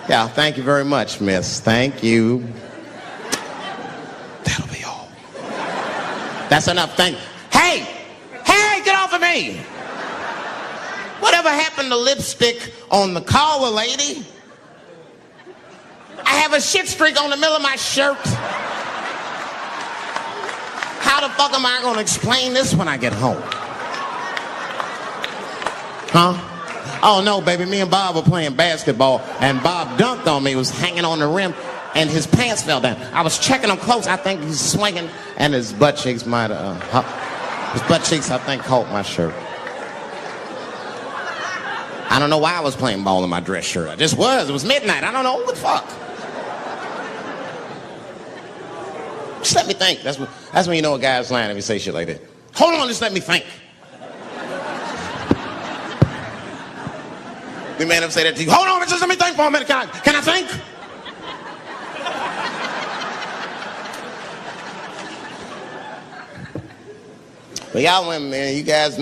Yeah, thank you very much, miss. Thank you. That'll be all. That's enough. Thank you. Hey! Hey, get off of me! Whatever happened to lipstick on the collar, lady? I have a shit streak on the middle of my shirt. How the fuck am I gonna explain this when I get home? Huh? Oh no, baby, me and Bob were playing basketball and Bob dunked on me, was hanging on the rim, and his pants fell down. I was checking him close, I think he's swinging, and his butt cheeks might have His butt cheeks, I think, caught my shirt. I don't know why I was playing ball in my dress shirt. I just was. It was midnight. I don't know what the fuck. Just let me think. That's when you know a guy's lying if he say shit like that. Hold on, just let me think. The man ever say that to you? Hold on, just let me think for a minute. Can I think? But y'all women, man, you guys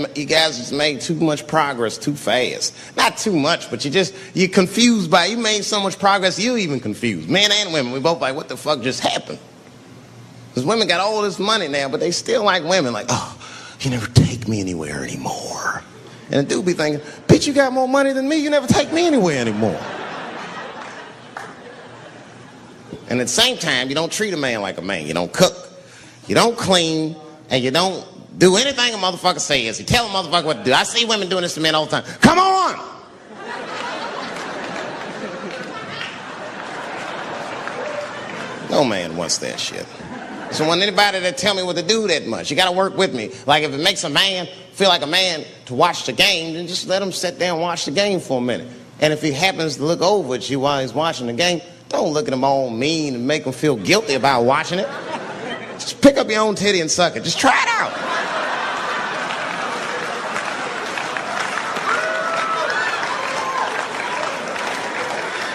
just made too much progress too fast. Not too much, but you're confused by it. You made so much progress, you're even confused. Men and women, we both like, what the fuck just happened? Because women got all this money now, but they still like women. Like, oh, you never take me anywhere anymore. And the dude be thinking, bitch, you got more money than me, you never take me anywhere anymore. And at the same time, you don't treat a man like a man. You don't cook, you don't clean, and you don't do anything a motherfucker says. You tell a motherfucker what to do. I see women doing this to men all the time. Come on! No man wants that shit. So when anybody that tell me what to do that much, you gotta work with me. Like if it makes a man feel like a man to watch the game, then just let him sit there and watch the game for a minute. And if he happens to look over at you while he's watching the game, don't look at him all mean and make him feel guilty about watching it. Just pick up your own titty and suck it. Just try it out.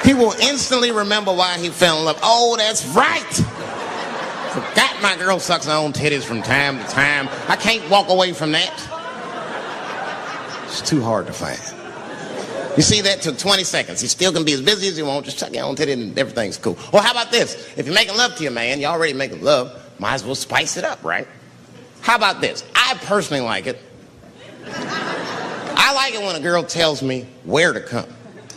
He will instantly remember why he fell in love. Oh, that's right. Forgot my girl sucks her own titties from time to time. I can't walk away from that. It's too hard to find. You see, that took 20 seconds. You still can be as busy as you want. Just suck your own titty and everything's cool. Well, how about this? If you're making love to your man, you're already making love, might as well spice it up, right? How about this? I personally like it. I like it when a girl tells me where to come.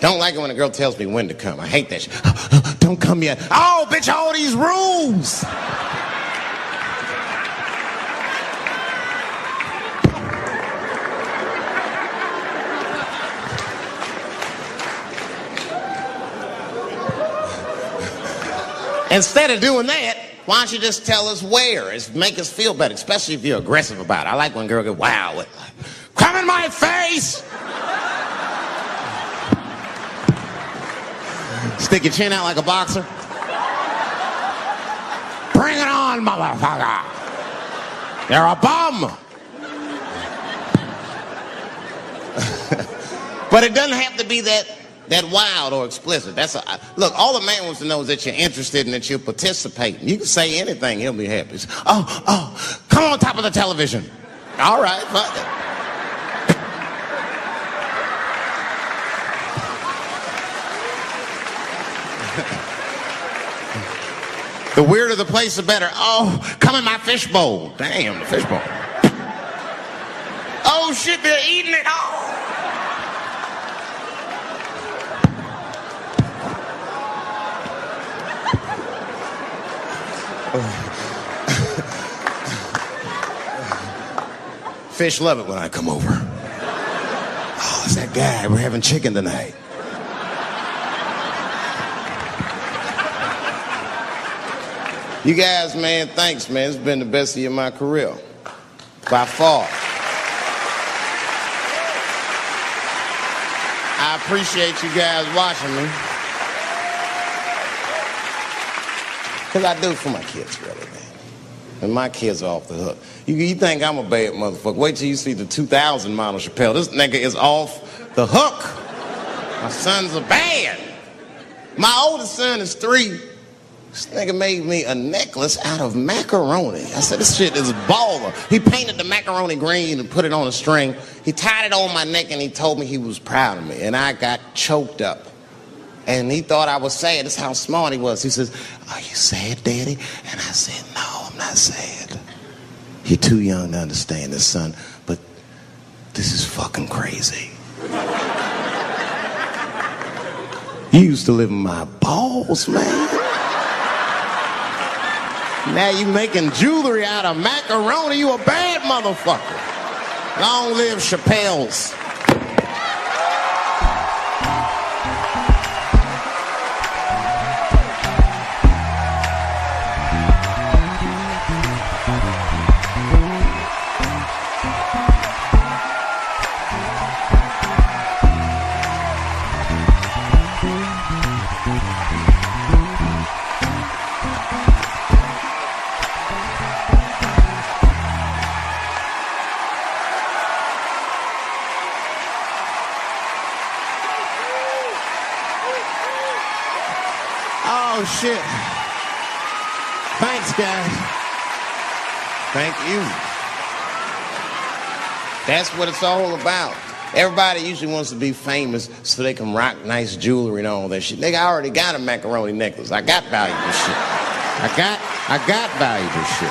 Don't like it when a girl tells me when to come. I hate that shit. Don't come yet. Oh, bitch, all these rules. Instead of doing that, why don't you just tell us where? It's make us feel better, especially if you're aggressive about it. I like when a girl goes, wow, come in my face! Stick your chin out like a boxer. Bring it on, motherfucker! You're a bum! But it doesn't have to be that wild or explicit. Look, all the man wants to know is that you're interested and that you're participating. You can say anything, he'll be happy. Oh, come on top of the television. All right, fuck it. The weirder the place, the better. Oh, come in my fishbowl. Damn, the fishbowl. Oh, shit, they're eating it. Oh. Fish love it when I come over. Oh, it's that guy. We're having chicken tonight. You guys, man, thanks, man. It's been the best year of my career. By far. I appreciate you guys watching me. Because I do it for my kids, really, man. And my kids are off the hook. You think I'm a bad motherfucker. Wait till you see the 2000 model Chappelle. This nigga is off the hook. My sons are bad. My oldest son is 3. This nigga made me a necklace out of macaroni. I said, this shit is baller. He painted the macaroni green and put it on a string. He tied it on my neck and he told me he was proud of me. And I got choked up. And he thought I was sad. That's how smart he was. He says, are you sad, Daddy? And I said, no, I'm not sad. You're too young to understand this, son. But this is fucking crazy. You used to live in my balls, man. Now you making jewelry out of macaroni. You a bad motherfucker. Long live Chappelle's. Oh, shit. Thanks, guys. Thank you. That's what it's all about. Everybody usually wants to be famous so they can rock nice jewelry and all that shit. Nigga, I already got a macaroni necklace. I got valuable shit. I got valuable shit.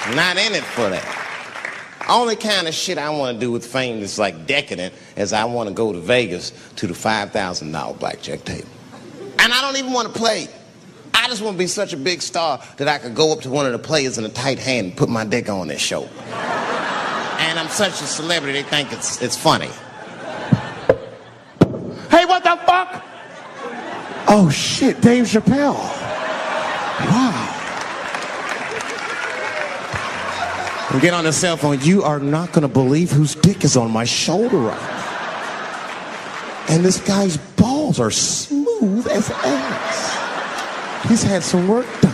I'm not in it for that. Only kind of shit I want to do with fame that's like decadent is I want to go to Vegas to the $5,000 blackjack table. And I don't even want to play. I just want to be such a big star that I could go up to one of the players in a tight hand and put my dick on their show. And I'm such a celebrity, they think it's funny. Hey, what the fuck? Oh, shit, Dave Chappelle. Wow. And get on the cell phone. You are not going to believe whose dick is on my shoulder right now. And this guy's balls are smooth as ass. He's had some work done.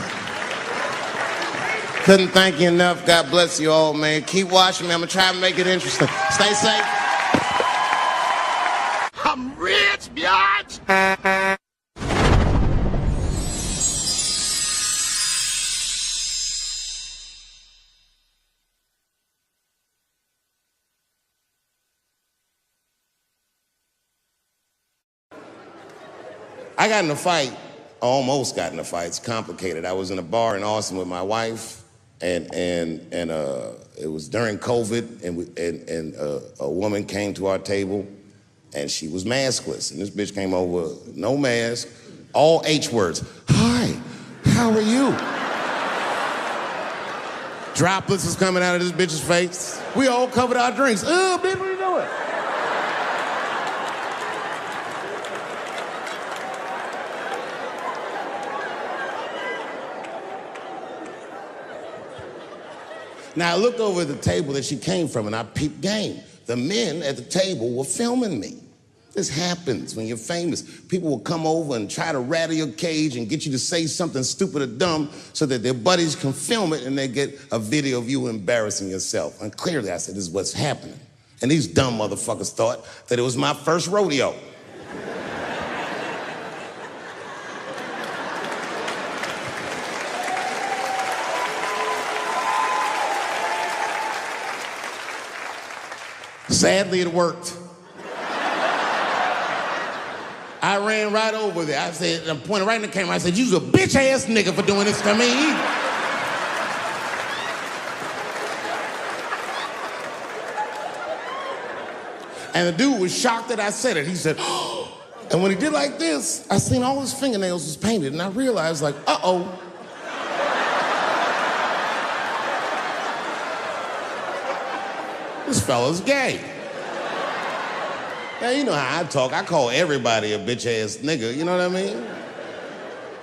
Couldn't thank you enough. God bless you all, man. Keep watching me. I'm going to try to make it interesting. Stay safe. I'm rich, biatch. I got in a fight. Almost got in a fight. It's complicated. I was in a bar in Austin with my wife, and it was during COVID, and a woman came to our table, and she was maskless, and this bitch came over, no mask, all H words. Hi, how are you? Droplets was coming out of this bitch's face. We all covered our drinks. Oh, bitch, what are you doing? Now, I looked over at the table that she came from, and I peeped game. The men at the table were filming me. This happens when you're famous. People will come over and try to rattle your cage and get you to say something stupid or dumb so that their buddies can film it and they get a video of you embarrassing yourself. And clearly, I said, this is what's happening. And these dumb motherfuckers thought that it was my first rodeo. Sadly, it worked. I ran right over there. I said, I'm pointing right in the camera. I said, you's a bitch-ass nigga for doing this to me. And the dude was shocked that I said it. He said, oh. And when he did like this, I seen all his fingernails was painted, and I realized, like, uh-oh. This fella's gay. Now, you know how I talk. I call everybody a bitch-ass nigga, you know what I mean?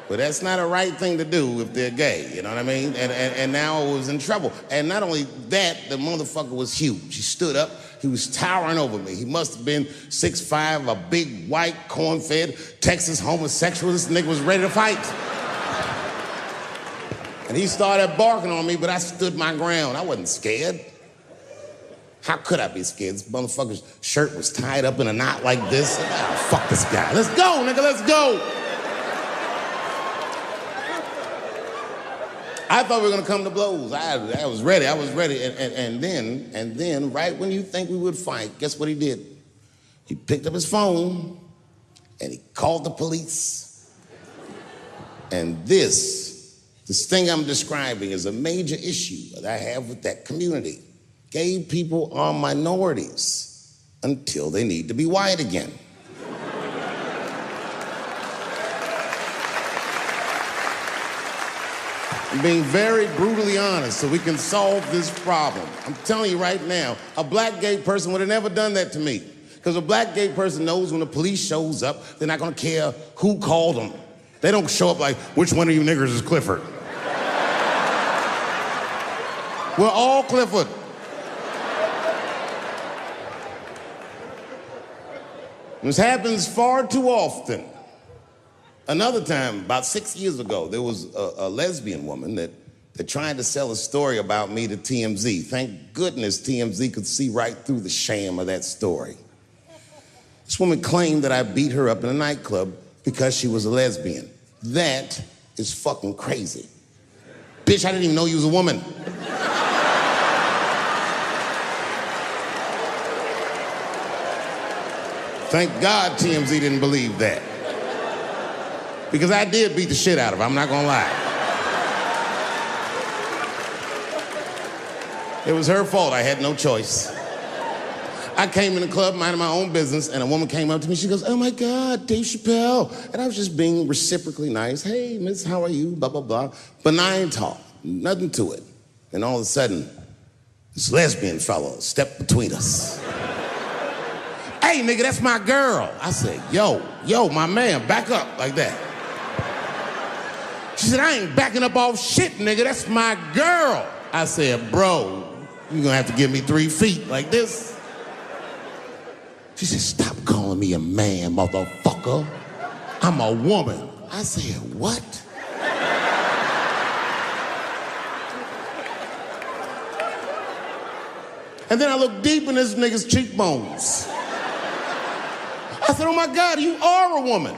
But that's not a right thing to do if they're gay, you know what I mean? And now I was in trouble. And not only that, the motherfucker was huge. He stood up. He was towering over me. He must have been 6'5", a big, white, corn-fed, Texas homosexual. This nigga was ready to fight. And he started barking on me, but I stood my ground. I wasn't scared. How could I be scared? This motherfucker's shirt was tied up in a knot like this. Oh, fuck this guy. Let's go, nigga, let's go. I thought we were gonna come to blows. I was ready, And then, right when you think we would fight, guess what he did? He picked up his phone and he called the police. And this thing I'm describing is a major issue that I have with that community. Gay people are minorities until they need to be white again. I'm being very brutally honest so we can solve this problem. I'm telling you right now, a black gay person would have never done that to me. Because a black gay person knows when the police shows up, they're not gonna care who called them. They don't show up like, which one of you niggers is Clifford? We're all Clifford. This happens far too often. Another time, about 6 years ago, there was a lesbian woman that tried to sell a story about me to TMZ. Thank goodness TMZ could see right through the sham of that story. This woman claimed that I beat her up in a nightclub because she was a lesbian. That is fucking crazy. Bitch, I didn't even know you was a woman. Thank God TMZ didn't believe that. Because I did beat the shit out of her, I'm not gonna lie. It was her fault, I had no choice. I came in the club minding my own business, and a woman came up to me, she goes, "Oh my God, Dave Chappelle." And I was just being reciprocally nice. "Hey, miss, how are you?" Blah, blah, blah. Benign talk, nothing to it. And all of a sudden, this lesbian fellow stepped between us. "Hey, nigga, that's my girl." I said, yo, my man, back up like that. She said, "I ain't backing up off shit, nigga, that's my girl." I said, "Bro, you're gonna have to give me 3 feet like this." She said, "Stop calling me a man, motherfucker. I'm a woman." I said, "What?" And then I looked deep in this nigga's cheekbones. I said, "Oh my God, you are a woman."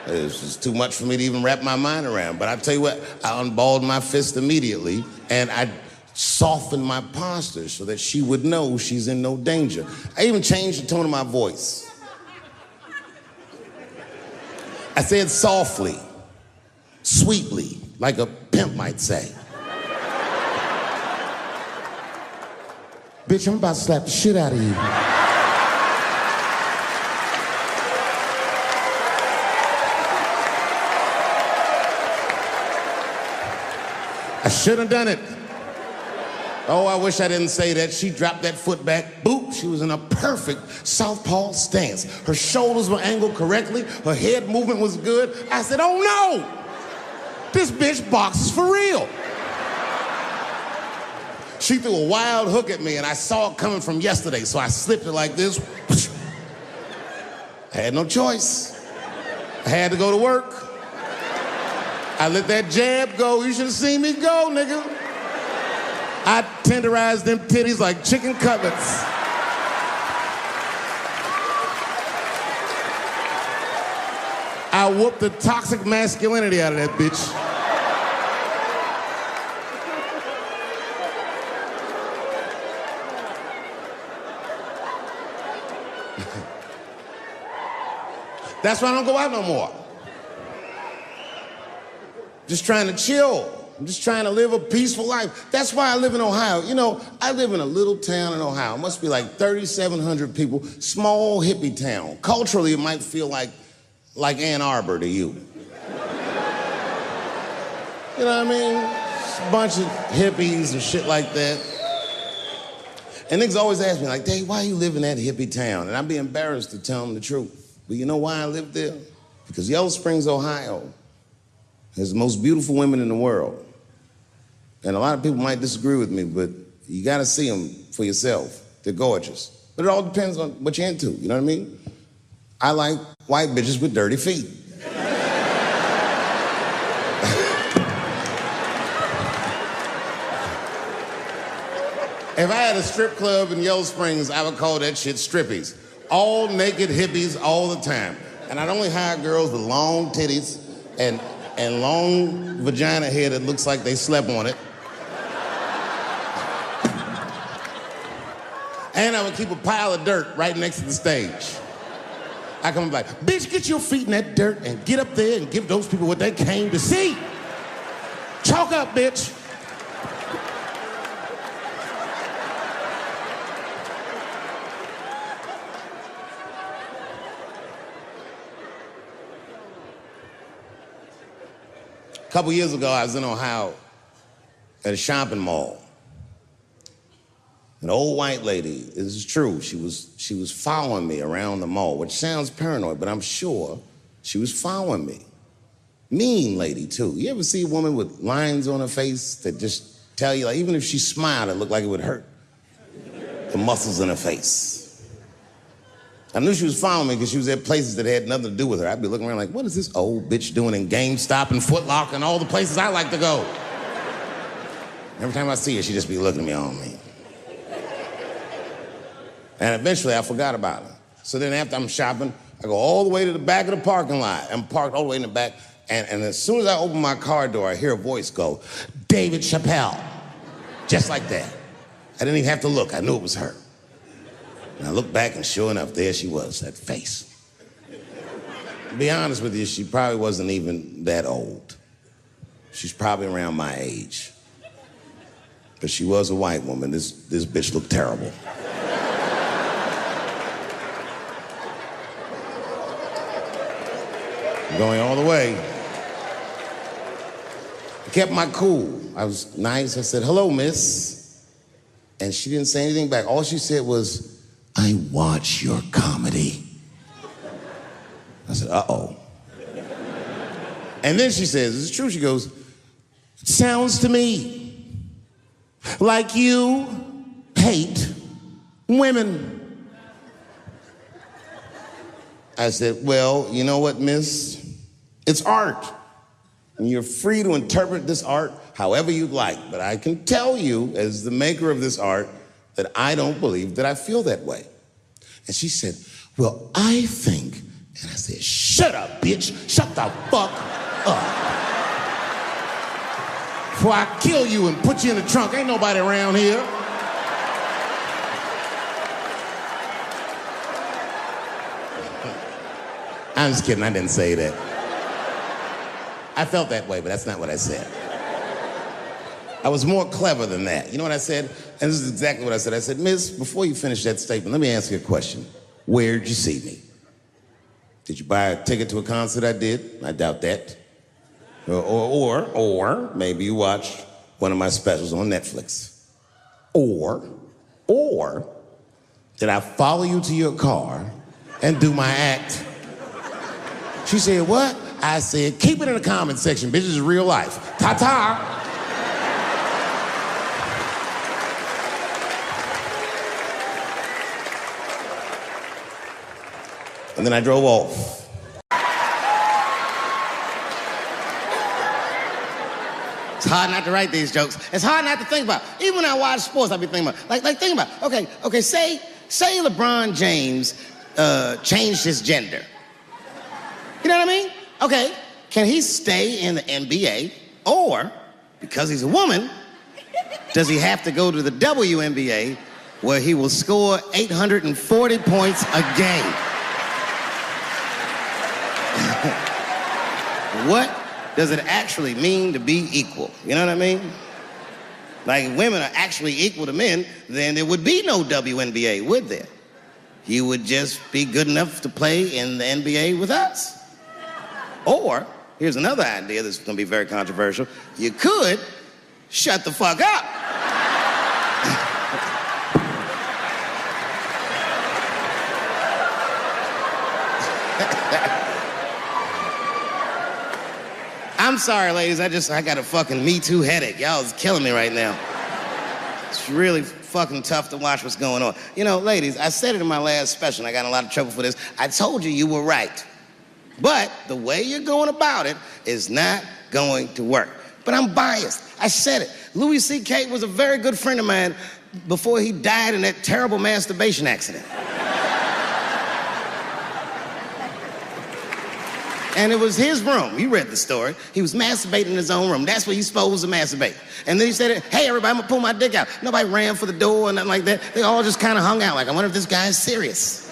It's just too much for me to even wrap my mind around. But I tell you what, I unballed my fist immediately, and I softened my posture so that she would know she's in no danger. I even changed the tone of my voice. I said softly, sweetly, like a pimp might say. "Bitch, I'm about to slap the shit out of you." I shouldn't have done it. Oh, I wish I didn't say that. She dropped that foot back. Boop, she was in a perfect southpaw stance. Her shoulders were angled correctly. Her head movement was good. I said, "Oh no! This bitch boxes for real." She threw a wild hook at me and I saw it coming from yesterday, so I slipped it like this. I had no choice. I had to go to work. I let that jab go. You should have seen me go, nigga. I tenderized them titties like chicken cutlets. I whooped the toxic masculinity out of that bitch. That's why I don't go out no more. Just trying to chill. I'm just trying to live a peaceful life. That's why I live in Ohio. You know, I live in a little town in Ohio. It must be like 3,700 people. Small hippie town. Culturally, it might feel like Ann Arbor to you. You know what I mean? Just a bunch of hippies and shit like that. And niggas always ask me, like, "Dave, why you live in that hippie town?" And I'd be embarrassed to tell them the truth. But you know why I live there? Because Yellow Springs, Ohio has the most beautiful women in the world. And a lot of people might disagree with me, but you gotta see them for yourself. They're gorgeous. But it all depends on what you're into, you know what I mean? I like white bitches with dirty feet. If I had a strip club in Yellow Springs, I would call that shit strippies. All naked hippies all the time. And I'd only hire girls with long titties and long vagina hair that looks like they slept on it. And I would keep a pile of dirt right next to the stage. I come like, "Bitch, get your feet in that dirt and get up there and give those people what they came to see. Chalk up, bitch." A couple years ago, I was in Ohio at a shopping mall. An old white lady, this is true, she was following me around the mall, which sounds paranoid, but I'm sure she was following me. Mean lady, too. You ever see a woman with lines on her face that just tell you, like, even if she smiled, it looked like it would hurt the muscles in her face? I knew she was following me because she was at places that had nothing to do with her. I'd be looking around like, what is this old bitch doing in GameStop and Foot Locker and all the places I like to go? Every time I see her, she'd just be looking at me on me. And eventually I forgot about her. So then after I'm shopping, I go all the way to the back of the parking lot. I'm parked all the way in the back. And as soon as I open my car door, I hear a voice go, David Chappelle. Just like that. I didn't even have to look. I knew it was her. And I looked back, and sure enough, there she was, that face. To be honest with you, she probably wasn't even that old. She's probably around my age. But she was a white woman. This bitch looked terrible. Going all the way. I kept my cool. I was nice. I said, hello, miss. And she didn't say anything back. All she said was, I watch your comedy. I said, uh-oh. And then she says, it's true. She goes, it sounds to me like you hate women. I said, well, you know what, miss? It's art. And you're free to interpret this art however you'd like. But I can tell you, as the maker of this art, that I don't believe that I feel that way. And she said, well, I think, and I said, shut up, bitch. Shut the fuck up. Before I kill you and put you in the trunk, ain't nobody around here. I'm just kidding, I didn't say that. I felt that way, but that's not what I said. I was more clever than that. You know what I said? And this is exactly what I said. I said, miss, before you finish that statement, let me ask you a question. Where'd you see me? Did you buy a ticket to a concert I did? I doubt that. Or maybe you watched one of my specials on Netflix. Or did I follow you to your car and do my act? She said, what? I said, keep it in the comment section, bitch, this is real life. Ta-ta. And then I drove off. It's hard not to write these jokes. It's hard not to think about. Even when I watch sports, I be thinking about, like think about, okay, say LeBron James changed his gender. You know what I mean? Okay, can he stay in the NBA, or, because he's a woman, does he have to go to the WNBA, where he will score 840 points a game? What does it actually mean to be equal? You know what I mean? Like, if women are actually equal to men, then there would be no WNBA, would there? You would just be good enough to play in the NBA with us. Or, here's another idea that's gonna be very controversial. You could shut the fuck up. I'm sorry, ladies, I got a fucking Me Too headache. Y'all is killing me right now. It's really fucking tough to watch what's going on. You know, ladies, I said it in my last special, and I got in a lot of trouble for this. I told you were right. But the way you're going about it is not going to work. But I'm biased. I said it. Louis C.K. was a very good friend of mine before he died in that terrible masturbation accident. And it was his room. You read the story. He was masturbating in his own room. That's where he's supposed to masturbate. And then he said, hey, everybody, I'm gonna pull my dick out. Nobody ran for the door or nothing like that. They all just kind of hung out like, I wonder if this guy's serious.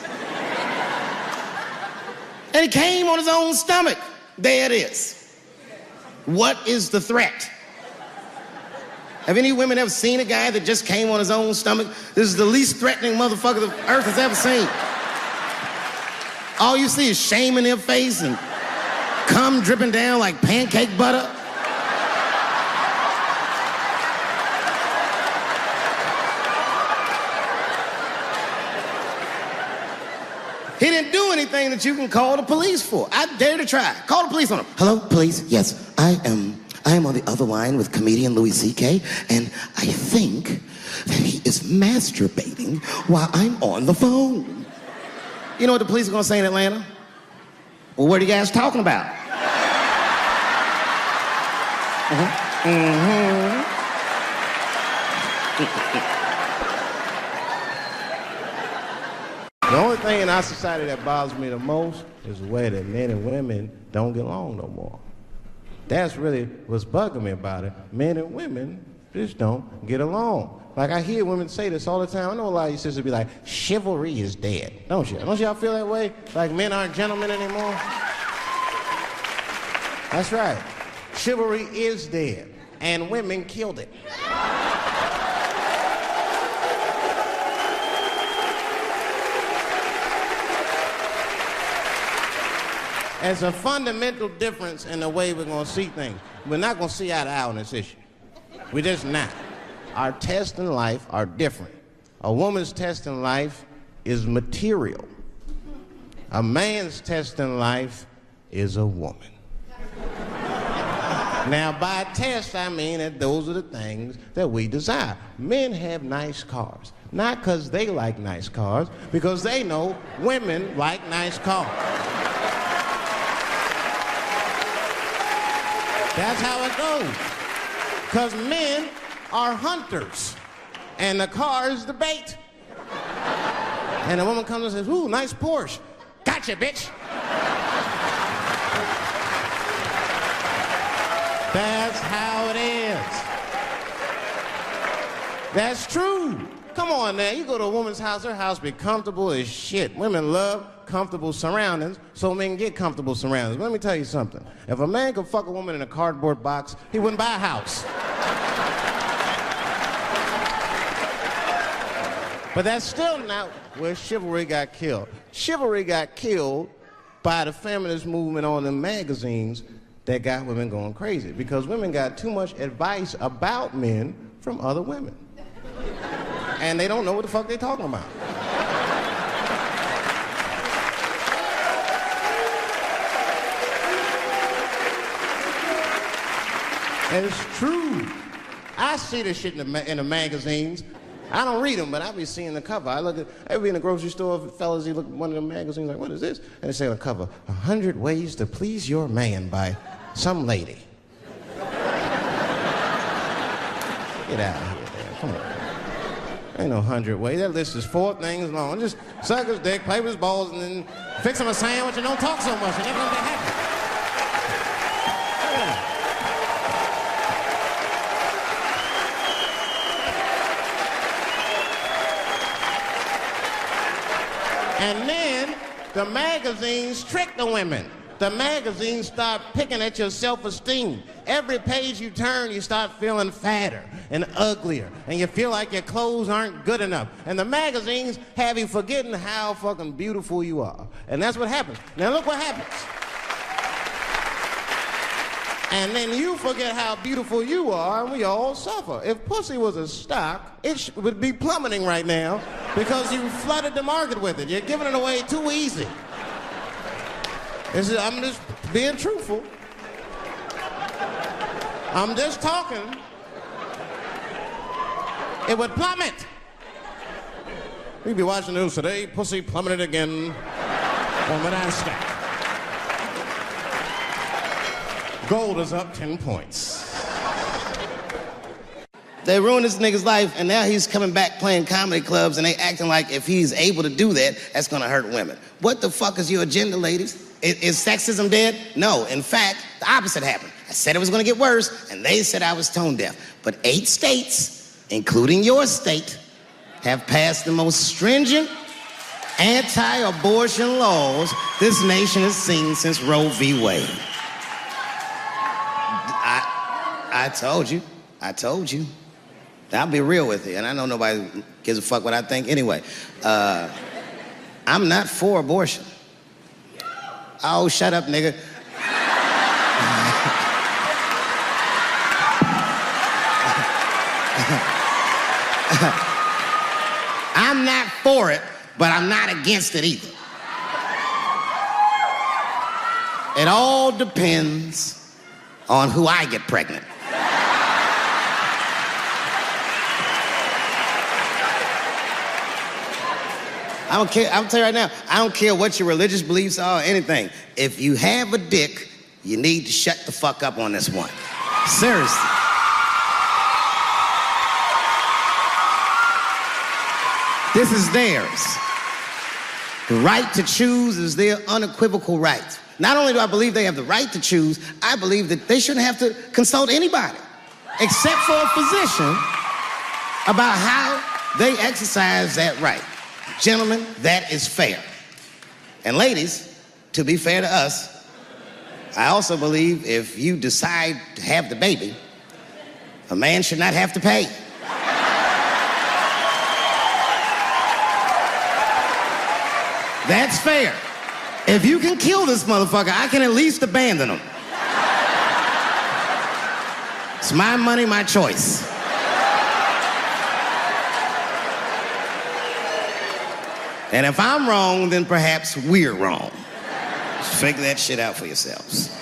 And he came on his own stomach. There it is. What is the threat? Have any women ever seen a guy that just came on his own stomach? This is the least threatening motherfucker the earth has ever seen. All you see is shame in their face and cum dripping down like pancake butter. He didn't do anything that you can call the police for. I dare to try. Call the police on him. Hello, police? Yes, I am on the other line with comedian Louis C.K., and I think that he is masturbating while I'm on the phone. You know what the police are gonna say in Atlanta? Well, what are you guys talking about? The only thing in our society that bothers me the most is the way that men and women don't get along no more. That's really what's bugging me about it. Men and women just don't get along. Like, I hear women say this all the time. I know a lot of you sisters be like, chivalry is dead. Don't you? Don't y'all feel that way? Like men aren't gentlemen anymore? That's right. Chivalry is dead. And women killed it. There's a fundamental difference in the way we're going to see things. We're not going to see eye to eye on this issue. We're just not. Our tests in life are different. A woman's test in life is material. A man's test in life is a woman. Now, by test, I mean that those are the things that we desire. Men have nice cars. Not because they like nice cars, because they know women like nice cars. That's how it goes. Because men are hunters, and the car is the bait. And a woman comes and says, ooh, nice Porsche. Gotcha, bitch. That's how it is. That's true. Come on now, you go to a woman's house, her house be comfortable as shit. Women love comfortable surroundings, so men get comfortable surroundings. But let me tell you something. If a man could fuck a woman in a cardboard box, he wouldn't buy a house. But that's still not where chivalry got killed. Chivalry got killed by the feminist movement on the magazines that got women going crazy, because women got too much advice about men from other women. And they don't know what the fuck they're talking about. It's true. I see this shit in the magazines. I don't read them, but I be seeing the cover. I be in the grocery store, fellas, you look at one of the magazines like, what is this? And they say on the cover, 100 Ways to Please Your Man by some lady. Get out of here, man. Come on. Ain't no 100 ways. That list is 4 things long. Just suck his dick, play with his balls, and then fix him a sandwich and don't talk so much. And they're gonna be happy. And then the magazines trick the women. The magazines start picking at your self-esteem. Every page you turn, you start feeling fatter and uglier, and you feel like your clothes aren't good enough. And the magazines have you forgetting how fucking beautiful you are. And that's what happens. Now look what happens. And then you forget how beautiful you are, and we all suffer. If pussy was a stock, it would be plummeting right now because you flooded the market with it. You're giving it away too easy. I'm just being truthful. I'm just talking. It would plummet. We'd be watching the news today. Pussy plummeted again on the NASDAQ. Gold is up 10 points. They ruined this nigga's life, and now he's coming back playing comedy clubs, and they acting like if he's able to do that, that's gonna hurt women. What the fuck is your agenda, ladies? Is sexism dead? No. In fact, the opposite happened. I said it was gonna get worse, and they said I was tone deaf. But 8 states, including your state, have passed the most stringent anti-abortion laws this nation has seen since Roe v. Wade. I told you. I'll be real with you, and I know nobody gives a fuck what I think anyway. I'm not for abortion. Oh, shut up, nigga. I'm not for it, but I'm not against it either. It all depends on who I get pregnant. I don't care. I'm tell you right now, I don't care what your religious beliefs are or anything. If you have a dick, you need to shut the fuck up on this one. Seriously. This is theirs. The right to choose is their unequivocal right. Not only do I believe they have the right to choose, I believe that they shouldn't have to consult anybody except for a physician about how they exercise that right. Gentlemen, that is fair. And ladies, to be fair to us, I also believe if you decide to have the baby, a man should not have to pay. That's fair. If you can kill this motherfucker, I can at least abandon him. It's my money, my choice. And if I'm wrong, then perhaps we're wrong. Just figure that shit out for yourselves.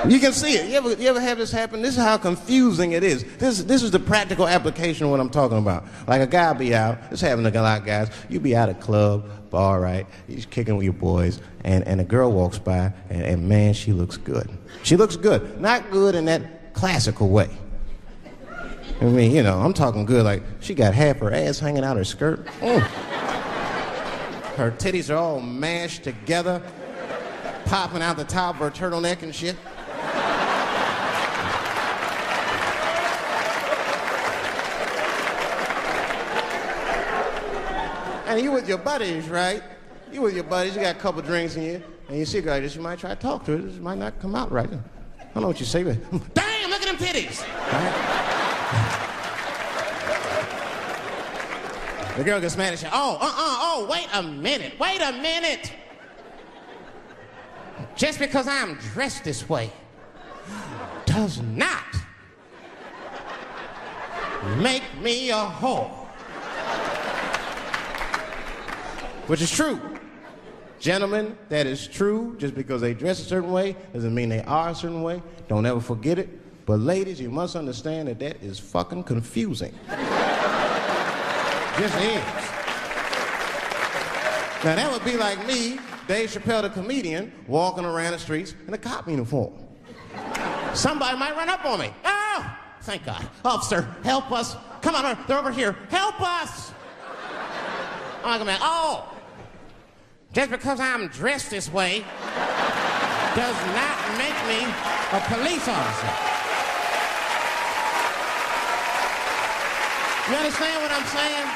You can see it. You ever have this happen? This is how confusing it is. This is the practical application of what I'm talking about. Like a guy be out, it's happening to a lot of guys. You be out at a club, bar, right? You're kicking with your boys, and a girl walks by, and man, she looks good. She looks good. Not good in that classical way. I mean, you know, I'm talking good like she got half her ass hanging out her skirt. Her titties are all mashed together, popping out the top of her turtleneck and shit. And you with your buddies, right? You with your buddies, you got a couple drinks in you, and you see a girl like this, you might try to talk to her. This might not come out right. I don't know what you say, but damn, look at them titties! Right? The girl gets mad and says, wait a minute. Just because I'm dressed this way does not make me a whore. Which is true. Gentlemen, that is true. Just because they dress a certain way doesn't mean they are a certain way. Don't ever forget it. But ladies, you must understand that that is fucking confusing. Just is. Now that would be like me, Dave Chappelle the comedian, walking around the streets in a cop uniform. Somebody might run up on me. Oh, thank God. Officer, help us. Come on, they're over here. Help us. I'm like, man, just because I'm dressed this way does not make me a police officer. You understand what I'm saying?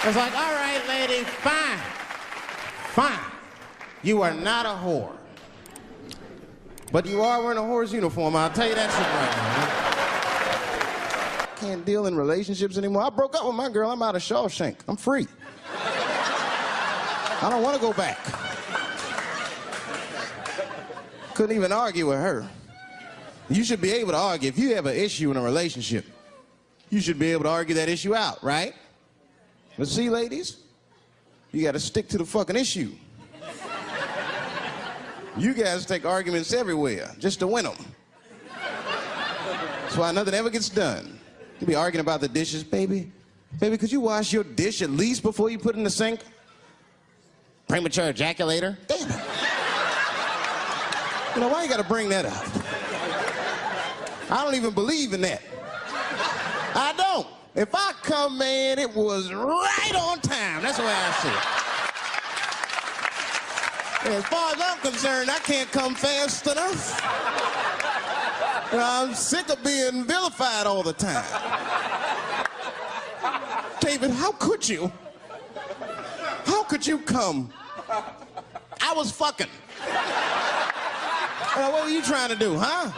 It's like, all right, lady, fine. You are not a whore. But you are wearing a whore's uniform, I'll tell you that shit right now. I can't deal in relationships anymore. I broke up with my girl, I'm out of Shawshank. I'm free. I don't want to go back. Couldn't even argue with her. You should be able to argue. If you have an issue in a relationship, you should be able to argue that issue out, right? But see, ladies, you got to stick to the fucking issue. You guys take arguments everywhere just to win them. That's why nothing ever gets done. You be arguing about the dishes, baby. Baby, could you wash your dish at least before you put it in the sink? Premature ejaculator? Damn it. You know, why you gotta bring that up? I don't even believe in that. I don't. If I come, man, it was right on time. That's the way I see it. And as far as I'm concerned, I can't come fast enough. You know, I'm sick of being vilified all the time. David, how could you? How could you come? I was fucking. What were you trying to do, huh?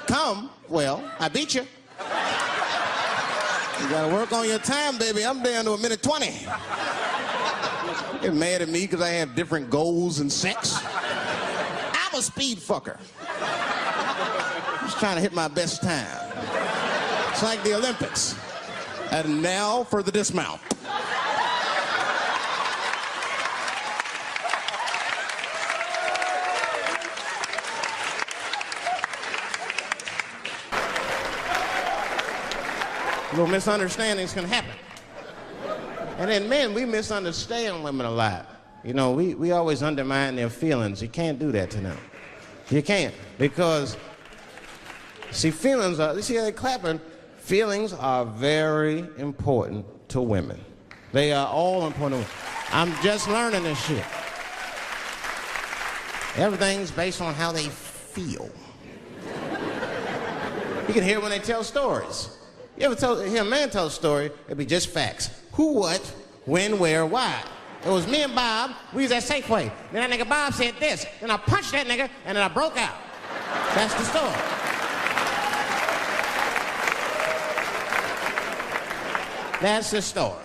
Come. Well, I beat you. You gotta work on your time, baby. I'm down to 1:20. You're mad at me because I have different goals in sex. I'm a speed fucker. Just trying to hit my best time. It's like the Olympics. And now for the dismount. Little misunderstandings can happen. And then men, we misunderstand women a lot. You know, we always undermine their feelings. You can't do that to them. You can't, because, see, feelings are, you see how they're clapping? Feelings are very important to women. They are all important. I'm just learning this shit. Everything's based on how they feel. You can hear when they tell stories. You ever hear a man tell a story, it'd be just facts. Who, what, when, where, why. It was me and Bob, we was at Safeway. Then that nigga Bob said this, then I punched that nigga, and then I broke out. That's the story. That's the story.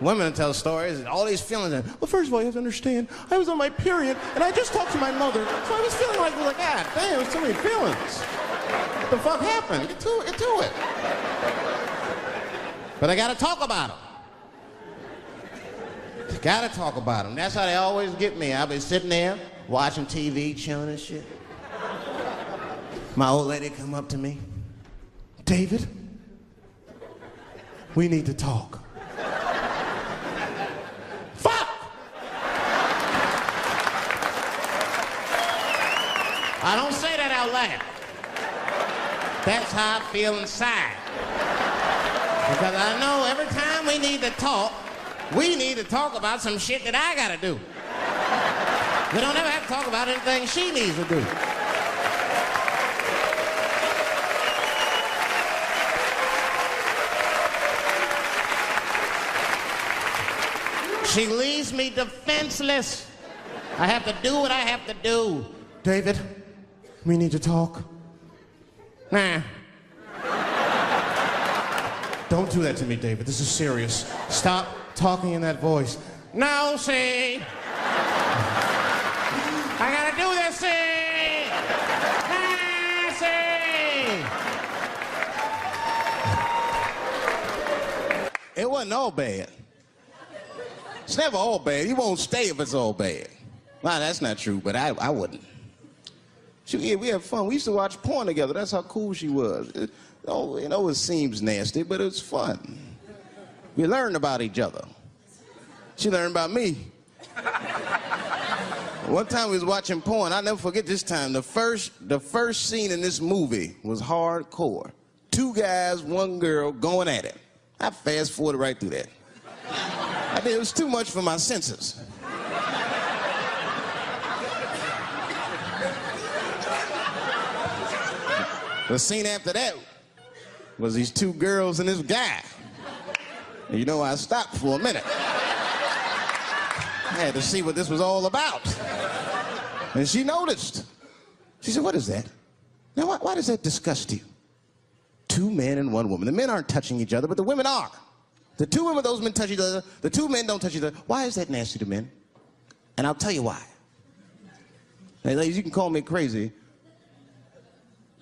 Women tell stories, all these feelings. Well, first of all, you have to understand, I was on my period, and I just talked to my mother, so I was feeling like, God damn, there's too many feelings. What the fuck happened? Get to it. But I gotta talk about them. Gotta talk about them. That's how they always get me. I'll be sitting there, watching TV, chilling and shit. My old lady come up to me. David, we need to talk. Fuck! I don't say that out loud. That's how I feel inside. Because I know every time we need to talk about some shit that I gotta do. We don't ever have to talk about anything she needs to do. She leaves me defenseless. I have to do what I have to do. David, we need to talk. Nah. Don't do that to me, David. This is serious. Stop talking in that voice. No, see. I gotta do this, see. Ah, see. It wasn't all bad. It's never all bad. You won't stay if it's all bad. Well, that's not true, but I wouldn't. We had fun. We used to watch porn together. That's how cool she was. It seems nasty, but it was fun. We learned about each other. She learned about me. One time we was watching porn. I'll never forget this time. The first scene in this movie was hardcore. 2 guys, 1 girl going at it. I fast forwarded right through that. It was too much for my senses. The scene after that was these 2 girls and this guy. And you know, I stopped for a minute. I had to see what this was all about. And she noticed. She said, what is that? Now, why does that disgust you? 2 men and 1 woman. The men aren't touching each other, but the women are. The 2 women, those men touch each other. The 2 men don't touch each other. Why is that nasty to men? And I'll tell you why. Now, ladies, you can call me crazy,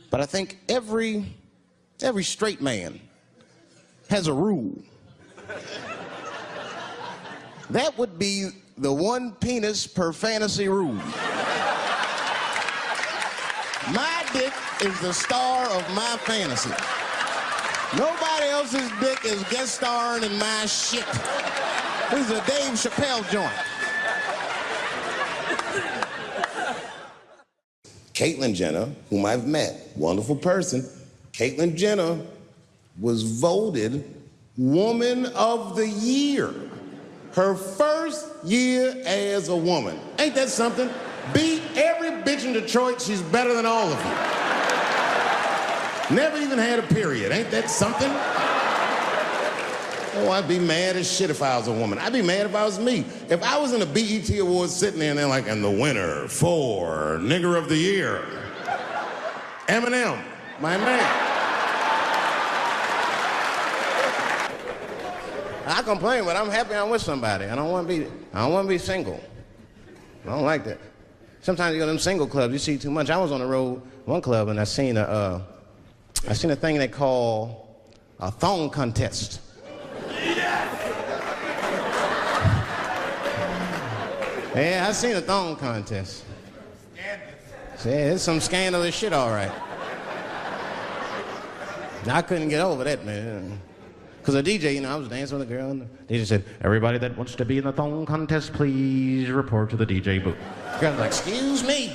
but I think every straight man has a rule. That would be the 1 penis per fantasy rule. My dick is the star of my fantasy. Nobody else's dick is guest starring in my shit. This is a Dave Chappelle joint. Caitlyn Jenner, whom I've met, wonderful person, Caitlyn Jenner was voted Woman of the Year. Her first year as a woman. Ain't that something? Beat every bitch in Detroit, she's better than all of you. Never even had a period. Ain't that something? Oh, I'd be mad as shit if I was a woman. I'd be mad if I was me. If I was in a BET Awards sitting there and they're like, and the winner for Nigger of the Year, Eminem, my man. I complain, but I'm happy I'm with somebody. I don't want to be single. I don't like that. Sometimes you go to them single clubs, you see too much. I was on the road, one club, and I seen a thing they call a thong contest. Yeah, I seen a thong contest. Yeah, it's some scandalous shit, all right. I couldn't get over that, man. Because the DJ, I was dancing with a girl, and the DJ said, everybody that wants to be in the thong contest, please report to the DJ booth. The girl was like, excuse me.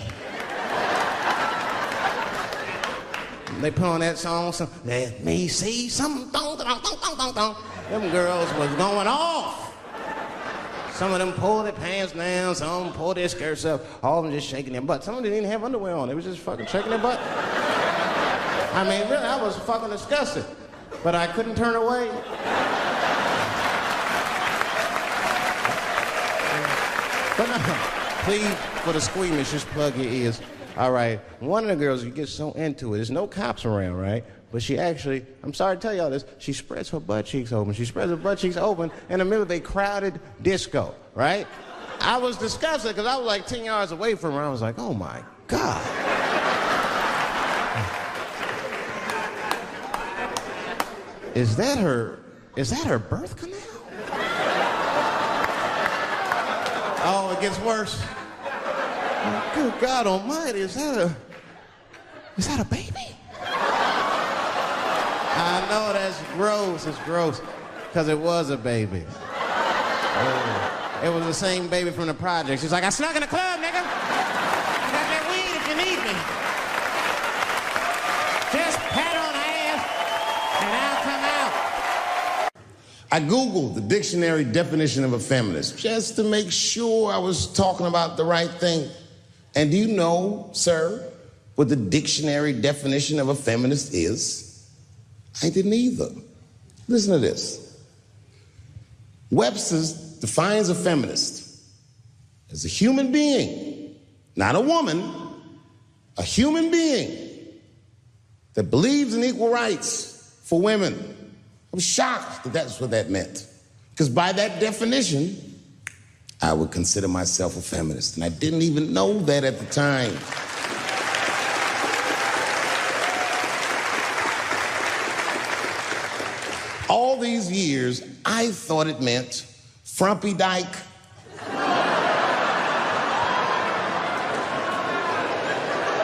They put on that song, let me see something, them girls was going off. Some of them pulled their pants down, some of them pulled their skirts up, all of them just shaking their butt. Some of them didn't even have underwear on, they was just fucking shaking their butt. I mean, really, I was fucking disgusted, but I couldn't turn away. But no, please, for the squeamish, just plug your ears. All right, one of the girls, you get so into it, there's no cops around, right? But she actually, I'm sorry to tell y'all this, she spreads her butt cheeks open. She spreads her butt cheeks open in the middle of a crowded disco, right? I was disgusted because I was like 10 yards away from her. I was like, oh my God. Is that her birth canal? Oh, it gets worse. Oh, good God Almighty, is that a baby? I know that's gross, it's gross, because it was a baby. Oh, it was the same baby from the project. She's like, I snuck in the club, nigga. I got that weed if you need me. Just pat on the ass, and I'll come out. I Googled the dictionary definition of a feminist just to make sure I was talking about the right thing. And do you know, sir, what the dictionary definition of a feminist is? I didn't either. Listen to this. Webster's defines a feminist as a human being, not a woman, a human being that believes in equal rights for women. I was shocked that that's what that meant. Because by that definition, I would consider myself a feminist. And I didn't even know that at the time. All these years, I thought it meant frumpy dyke.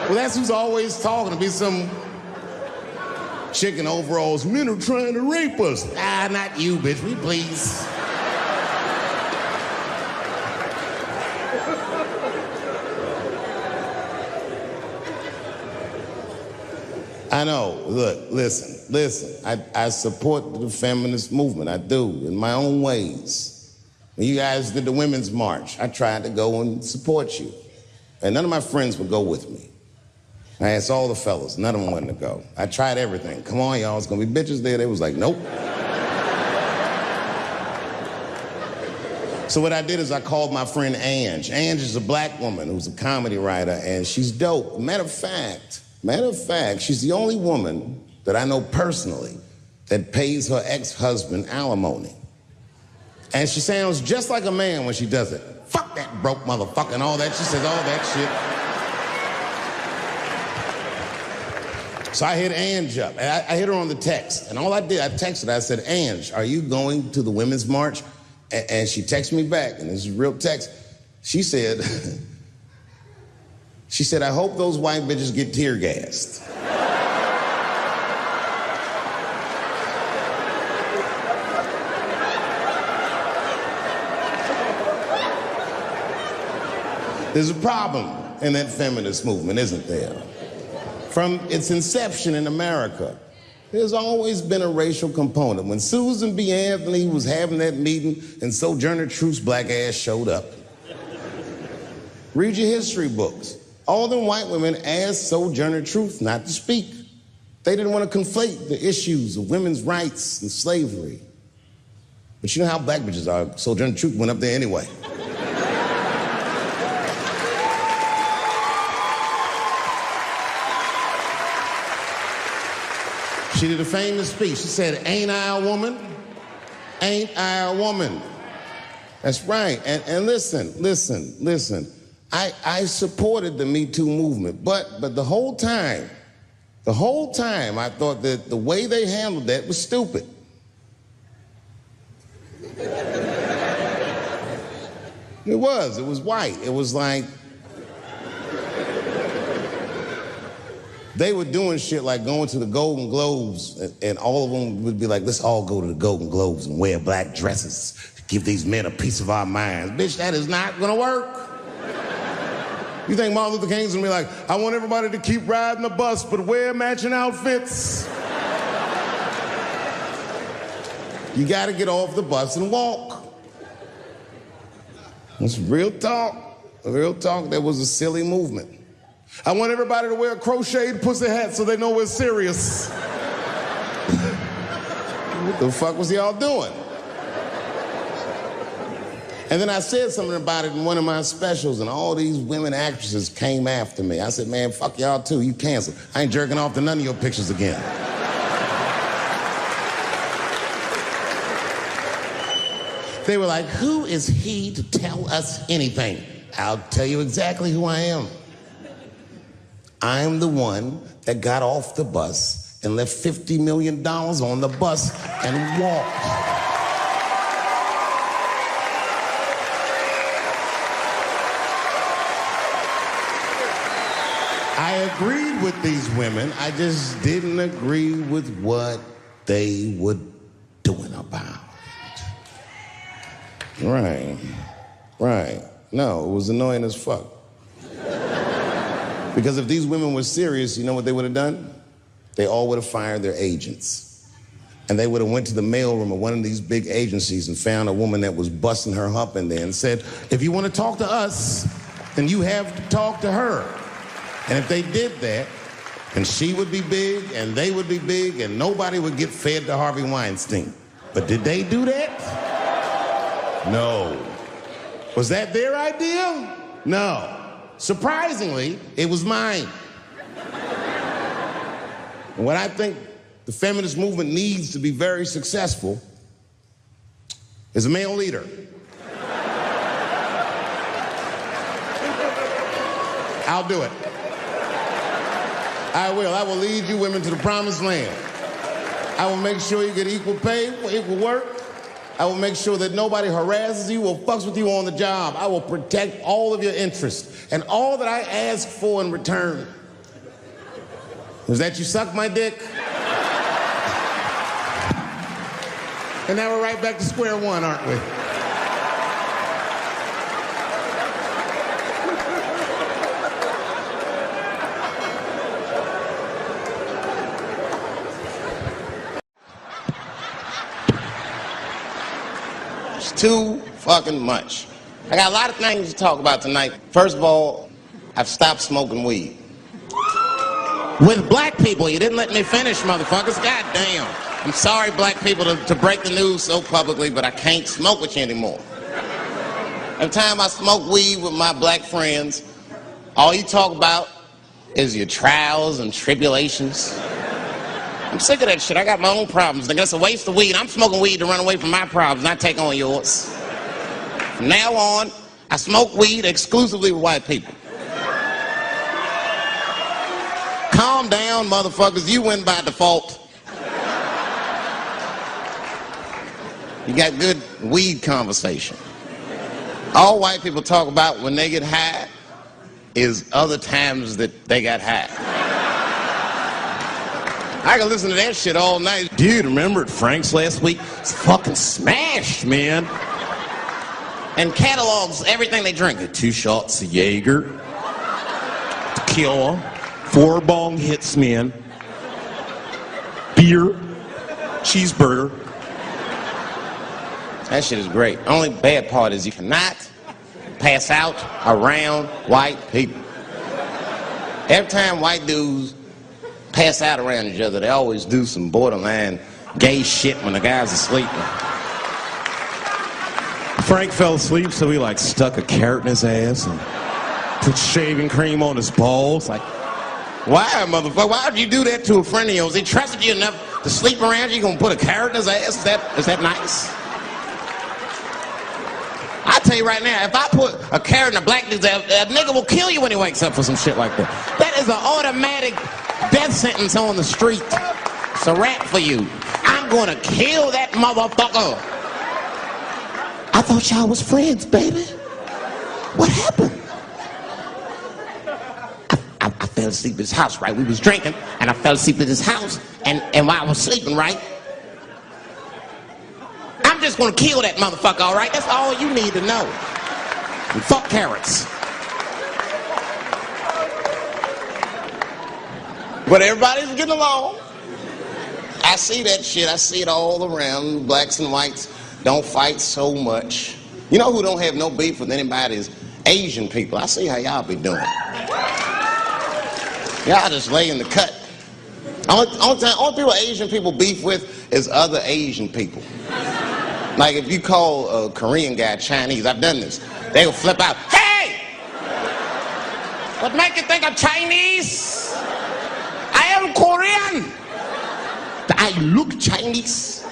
Well, that's who's always talking, to be some chick in overalls. Men are trying to rape us. Ah, not you, bitch, we please. I know, look, listen. I support the feminist movement, I do, in my own ways. When you guys did the Women's March, I tried to go and support you. And none of my friends would go with me. I asked all the fellas, none of them wanted to go. I tried everything. Come on, y'all, it's gonna be bitches there. They was like, nope. So what I did is I called my friend Ange. Ange is a black woman who's a comedy writer, and she's dope. Matter of fact, she's the only woman that I know personally that pays her ex-husband alimony. And she sounds just like a man when she does it. Fuck that broke motherfucker and all that. She says all that shit. So I hit Ange up, and I hit her on the text. And all I did, I texted her, I said, Ange, are you going to the Women's March? And she texted me back, and this is real text. She said, I hope those white bitches get tear gassed. There's a problem in that feminist movement, isn't there? From its inception in America, there's always been a racial component. When Susan B. Anthony was having that meeting and Sojourner Truth's black ass showed up, read your history books. All them white women asked Sojourner Truth not to speak. They didn't want to conflate the issues of women's rights and slavery. But you know how black bitches are. Sojourner Truth went up there anyway. She did a famous speech. She said, ain't I a woman? Ain't I a woman? That's right. And listen. I supported the Me Too movement, but the whole time I thought that the way they handled that was stupid. It was white. It was like, they were doing shit like going to the Golden Globes, and all of them would be like, let's all go to the Golden Globes and wear black dresses to give these men a piece of our minds. Bitch, that is not gonna work. You think Martin Luther King's gonna be like, I want everybody to keep riding the bus, but wear matching outfits? You gotta get off the bus and walk. It's real talk. Real talk, that was a silly movement. I want everybody to wear a crocheted pussy hat so they know we're serious. What the fuck was y'all doing? And then I said something about it in one of my specials, and all these women actresses came after me. I said, man, fuck y'all too, you canceled. I ain't jerking off to none of your pictures again. They were like, who is he to tell us anything? I'll tell you exactly who I am. I'm the one that got off the bus and left $50 million on the bus and walked. I agreed with these women. I just didn't agree with what they were doing about it. Right. No, it was annoying as fuck. Because if these women were serious, you know what they would have done? They all would have fired their agents. And they would have went to the mailroom of one of these big agencies and found a woman that was busting her hump in there and said, if you want to talk to us, then you have to talk to her. And if they did that, then she would be big and they would be big and nobody would get fed to Harvey Weinstein. But did they do that? No. Was that their idea? No. Surprisingly, it was mine. And what I think the feminist movement needs to be very successful is a male leader. I'll do it. I will. I will lead you women to the promised land. I will make sure you get equal pay for equal work. I will make sure that nobody harasses you or fucks with you on the job. I will protect all of your interests. And all that I ask for in return is that you suck my dick. And now we're right back to square one, aren't we? Too fucking much. I got a lot of things to talk about tonight. First of all, I've stopped smoking weed. With black people, you didn't let me finish, motherfuckers. God damn. I'm sorry, black people, to break the news so publicly, but I can't smoke with you anymore. Every time I smoke weed with my black friends, all you talk about is your trials and tribulations. I'm sick of that shit. I got my own problems. Nigga, that's a waste of weed. I'm smoking weed to run away from my problems, not take on yours. From now on, I smoke weed exclusively with white people. Calm down, motherfuckers. You win by default. You got good weed conversation. All white people talk about when they get high is other times that they got high. I can listen to that shit all night. Dude, remember at Frank's last week? It's fucking smashed, man. And catalogs everything they drink. 2 shots of Jaeger, tequila, 4 bong hits, man, beer, cheeseburger. That shit is great. Only bad part is you cannot pass out around white people. Every time white dudes pass out around each other, they always do some borderline gay shit when the guy's asleep. Frank fell asleep, so he like stuck a carrot in his ass and put shaving cream on his balls. Like, why, motherfucker? Why would you do that to a friend of yours? He trusted you enough to sleep around you. You gonna put a carrot in his ass? Is that nice? I tell you right now, if I put a carrot in a black dude's ass, a nigga will kill you when he wakes up for some shit like that. That is an automatic death sentence on the street. It's a rap for you. I'm gonna kill that motherfucker. I thought y'all was friends, baby. What happened? I fell asleep at his house, right? We was drinking, and I fell asleep at his house, and while I was sleeping, right? I'm just gonna kill that motherfucker, all right? That's all you need to know. And fuck carrots. But everybody's getting along. I see that shit. I see it all around. Blacks and whites don't fight so much. You know who don't have no beef with anybody is Asian people. I see how y'all be doing. Y'all just lay in the cut. Only people Asian people beef with is other Asian people. Like if you call a Korean guy Chinese, I've done this. They will flip out. Hey! What make you think I'm Chinese? I am Korean. I look Chinese.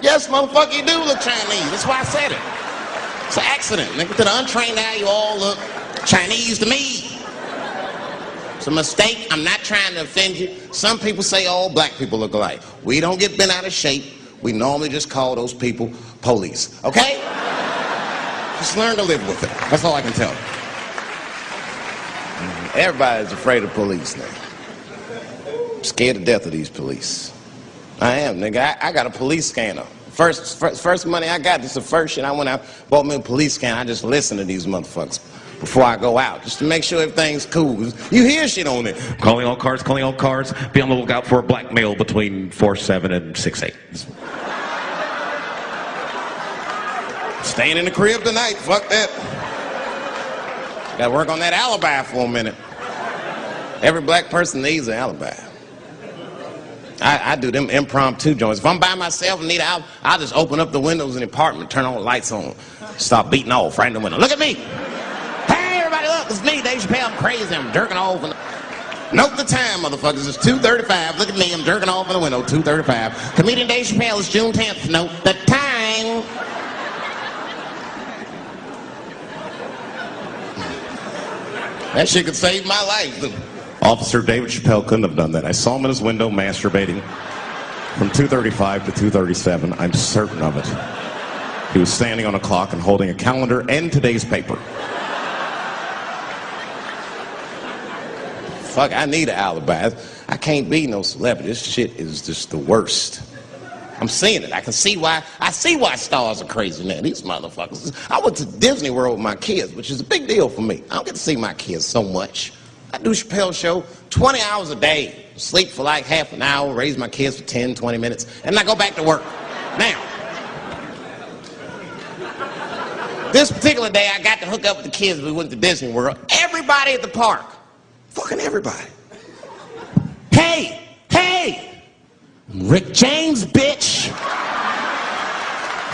Yes, motherfucker, you do look Chinese. That's why I said it. It's an accident. Nigga, to the untrained eye, you all look Chinese to me. It's a mistake. I'm not trying to offend you. Some people say all black people look alike. We don't get bent out of shape. We normally just call those people police. Okay? Just learn to live with it. That's all I can tell you. Everybody's afraid of police now. I'm scared to death of these police. I am, nigga. I got a police scanner. First money I got, this is the first shit I went out, bought me a police scanner. I just listen to these motherfuckers before I go out, just to make sure everything's cool. You hear shit on it. Calling all cars, calling all cars. Be on the lookout for a black male between 4'7" and 6'8". Staying in the crib tonight, fuck that. Gotta work on that alibi for a minute. Every black person needs an alibi. I do them impromptu joints. If I'm by myself and need an alibi, I'll just open up the windows in the apartment, turn all the lights on, start beating off right in the window. Look at me. Hey, everybody, look, it's me, Dave Chappelle. I'm crazy, I'm jerking off. Note the time, motherfuckers. It's 2:35. Look at me, I'm jerking off in the window, 2:35. Comedian Dave Chappelle, it's June 10th. Note the time. That shit could save my life. Officer David Chappelle couldn't have done that. I saw him in his window masturbating from 2:35 to 2:37. I'm certain of it. He was standing on a clock and holding a calendar and today's paper. Fuck, I need an alibi. I can't be no celebrity. This shit is just the worst. I'm seeing it. I see why stars are crazy now. These motherfuckers. I went to Disney World with my kids, which is a big deal for me. I don't get to see my kids so much. I do Chappelle show 20 hours a day. Sleep for like half an hour, raise my kids for 10, 20 minutes, and I go back to work. Now, this particular day, I got to hook up with the kids. We went to Disney World. Everybody at the park. Fucking everybody. Hey, I'm Rick James, bitch.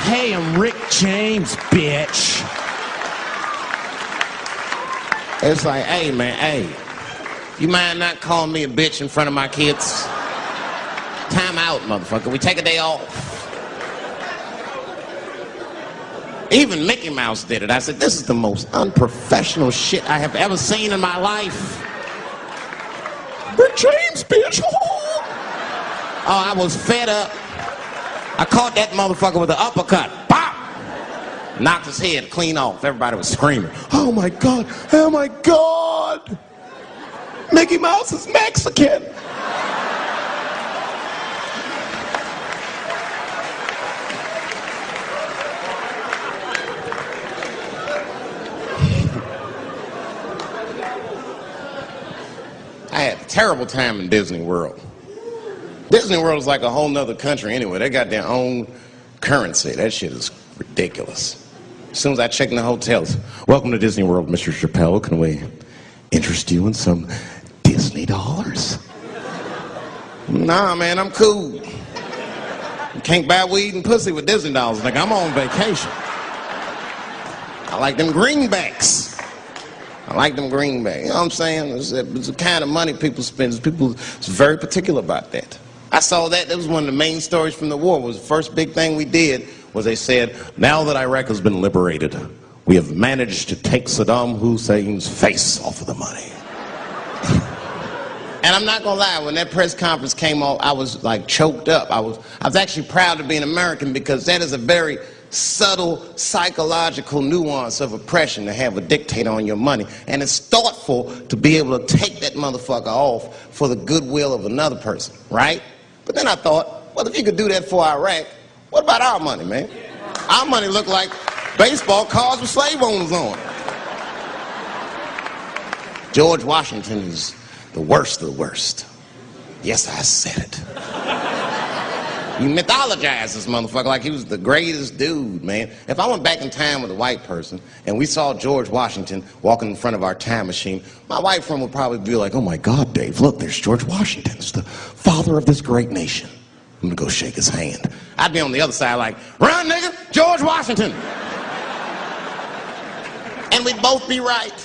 Hey, I'm Rick James, bitch. It's like, hey, man, hey. You mind not calling me a bitch in front of my kids? Time out, motherfucker. We take a day off. Even Mickey Mouse did it. I said, this is the most unprofessional shit I have ever seen in my life. Rick James, bitch. Oh, I was fed up. I caught that motherfucker with an uppercut. Pop! Knocked his head clean off. Everybody was screaming. Oh my God, oh my God. Mickey Mouse is Mexican. I had a terrible time in Disney World. Disney World is like a whole nother country anyway. They got their own currency. That shit is ridiculous. As soon as I check in the hotels, welcome to Disney World, Mr. Chappelle. Can we interest you in some Disney dollars? Nah, man, I'm cool. You can't buy weed and pussy with Disney dollars. Like, I'm on vacation. I like them greenbacks. You know what I'm saying? It's the kind of money people spend. People are very particular about that. I saw that. That was one of the main stories from the war. It was the first big thing we did was they said, now that Iraq has been liberated, we have managed to take Saddam Hussein's face off of the money. And I'm not gonna lie, when that press conference came off, I was like choked up. I was actually proud to be an American because that is a very subtle psychological nuance of oppression to have a dictator on your money. And it's thoughtful to be able to take that motherfucker off for the goodwill of another person, right? But then I thought, well, if you could do that for Iraq, what about our money, man? Our money looked like baseball cards with slave owners on. George Washington is The worst of the worst. Yes, I said it. You mythologize this motherfucker like he was the greatest dude, man. If I went back in time with a white person and we saw George Washington walking in front of our time machine, my white friend would probably be like, oh my God, Dave, look, there's George Washington. It's the father of this great nation. I'm gonna go shake his hand. I'd be on the other side like, run, nigga, George Washington. And we'd both be right.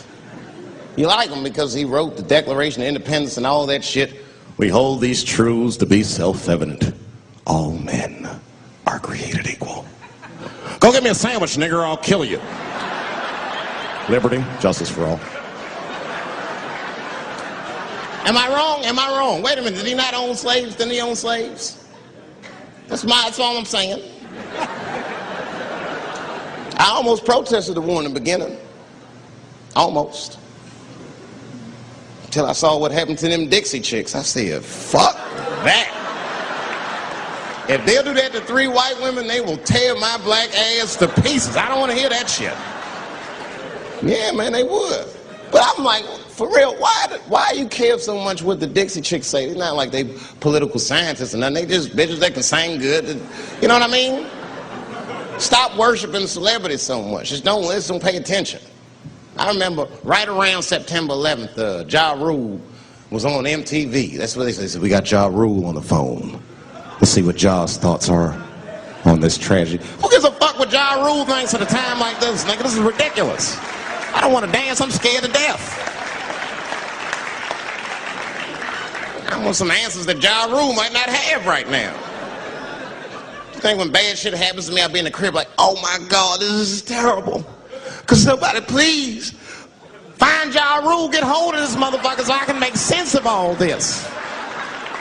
You like him because he wrote the Declaration of Independence and all that shit. We hold these truths to be self-evident. All men are created equal. Go get me a sandwich, nigger, or I'll kill you. Liberty, justice for all. Am I wrong? Am I wrong? Wait a minute, did he not own slaves? Didn't he own slaves? That's all I'm saying. I almost protested the war in the beginning. Almost. Until I saw what happened to them Dixie chicks. I said, fuck that. If they'll do that to 3 white women, they will tear my black ass to pieces. I don't want to hear that shit. Yeah, man, they would. But I'm like, for real, why you care so much what the Dixie chicks say? It's not like they political scientists or nothing. They just bitches that can sing good. You know what I mean? Stop worshiping celebrities so much. Just don't listen, pay attention. I remember right around September 11th, Ja Rule was on MTV. That's what they said. We got Ja Rule on the phone. Let's see what Ja's thoughts are on this tragedy. Who gives a fuck what Ja Rule thinks at a time like this, nigga? This is ridiculous. I don't want to dance. I'm scared to death. I want some answers that Ja Rule might not have right now. You think when bad shit happens to me, I'll be in the crib like, oh my God, this is terrible. Could somebody please find Ja Rule, get hold of this motherfucker so I can make sense of all this.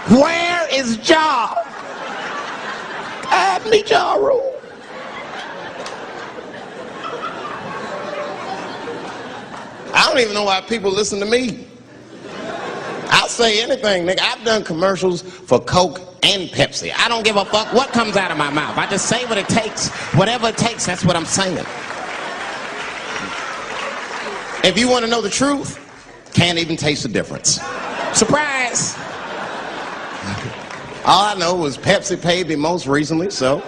Where is Ja? Guide me, Ja Rule. I don't even know why people listen to me. I'll say anything, nigga. I've done commercials for Coke and Pepsi. I don't give a fuck what comes out of my mouth. I just say what it takes. Whatever it takes, that's what I'm saying. If you want to know the truth, can't even taste the difference. Surprise! All I know was Pepsi paid me most recently, so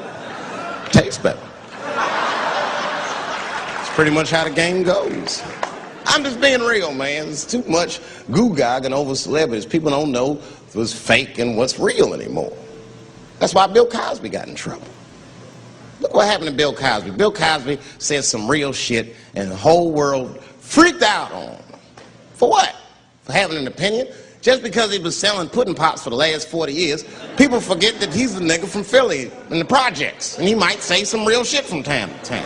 tastes better. It's pretty much how the game goes. I'm just being real, man. There's too much goo-gagging over celebrities. People don't know what's fake and what's real anymore. That's why Bill Cosby got in trouble. Look what happened to Bill Cosby. Bill Cosby said some real shit, and the whole world freaked out on him. For what? For having an opinion? Just because he was selling pudding pops for the last 40 years, people forget that he's the nigga from Philly in the projects, and he might say some real shit from time to time.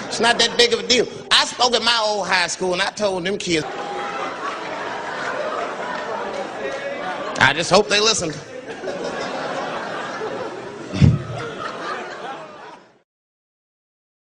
It's not that big of a deal. I spoke at my old high school, and I told them kids, I just hope they listened.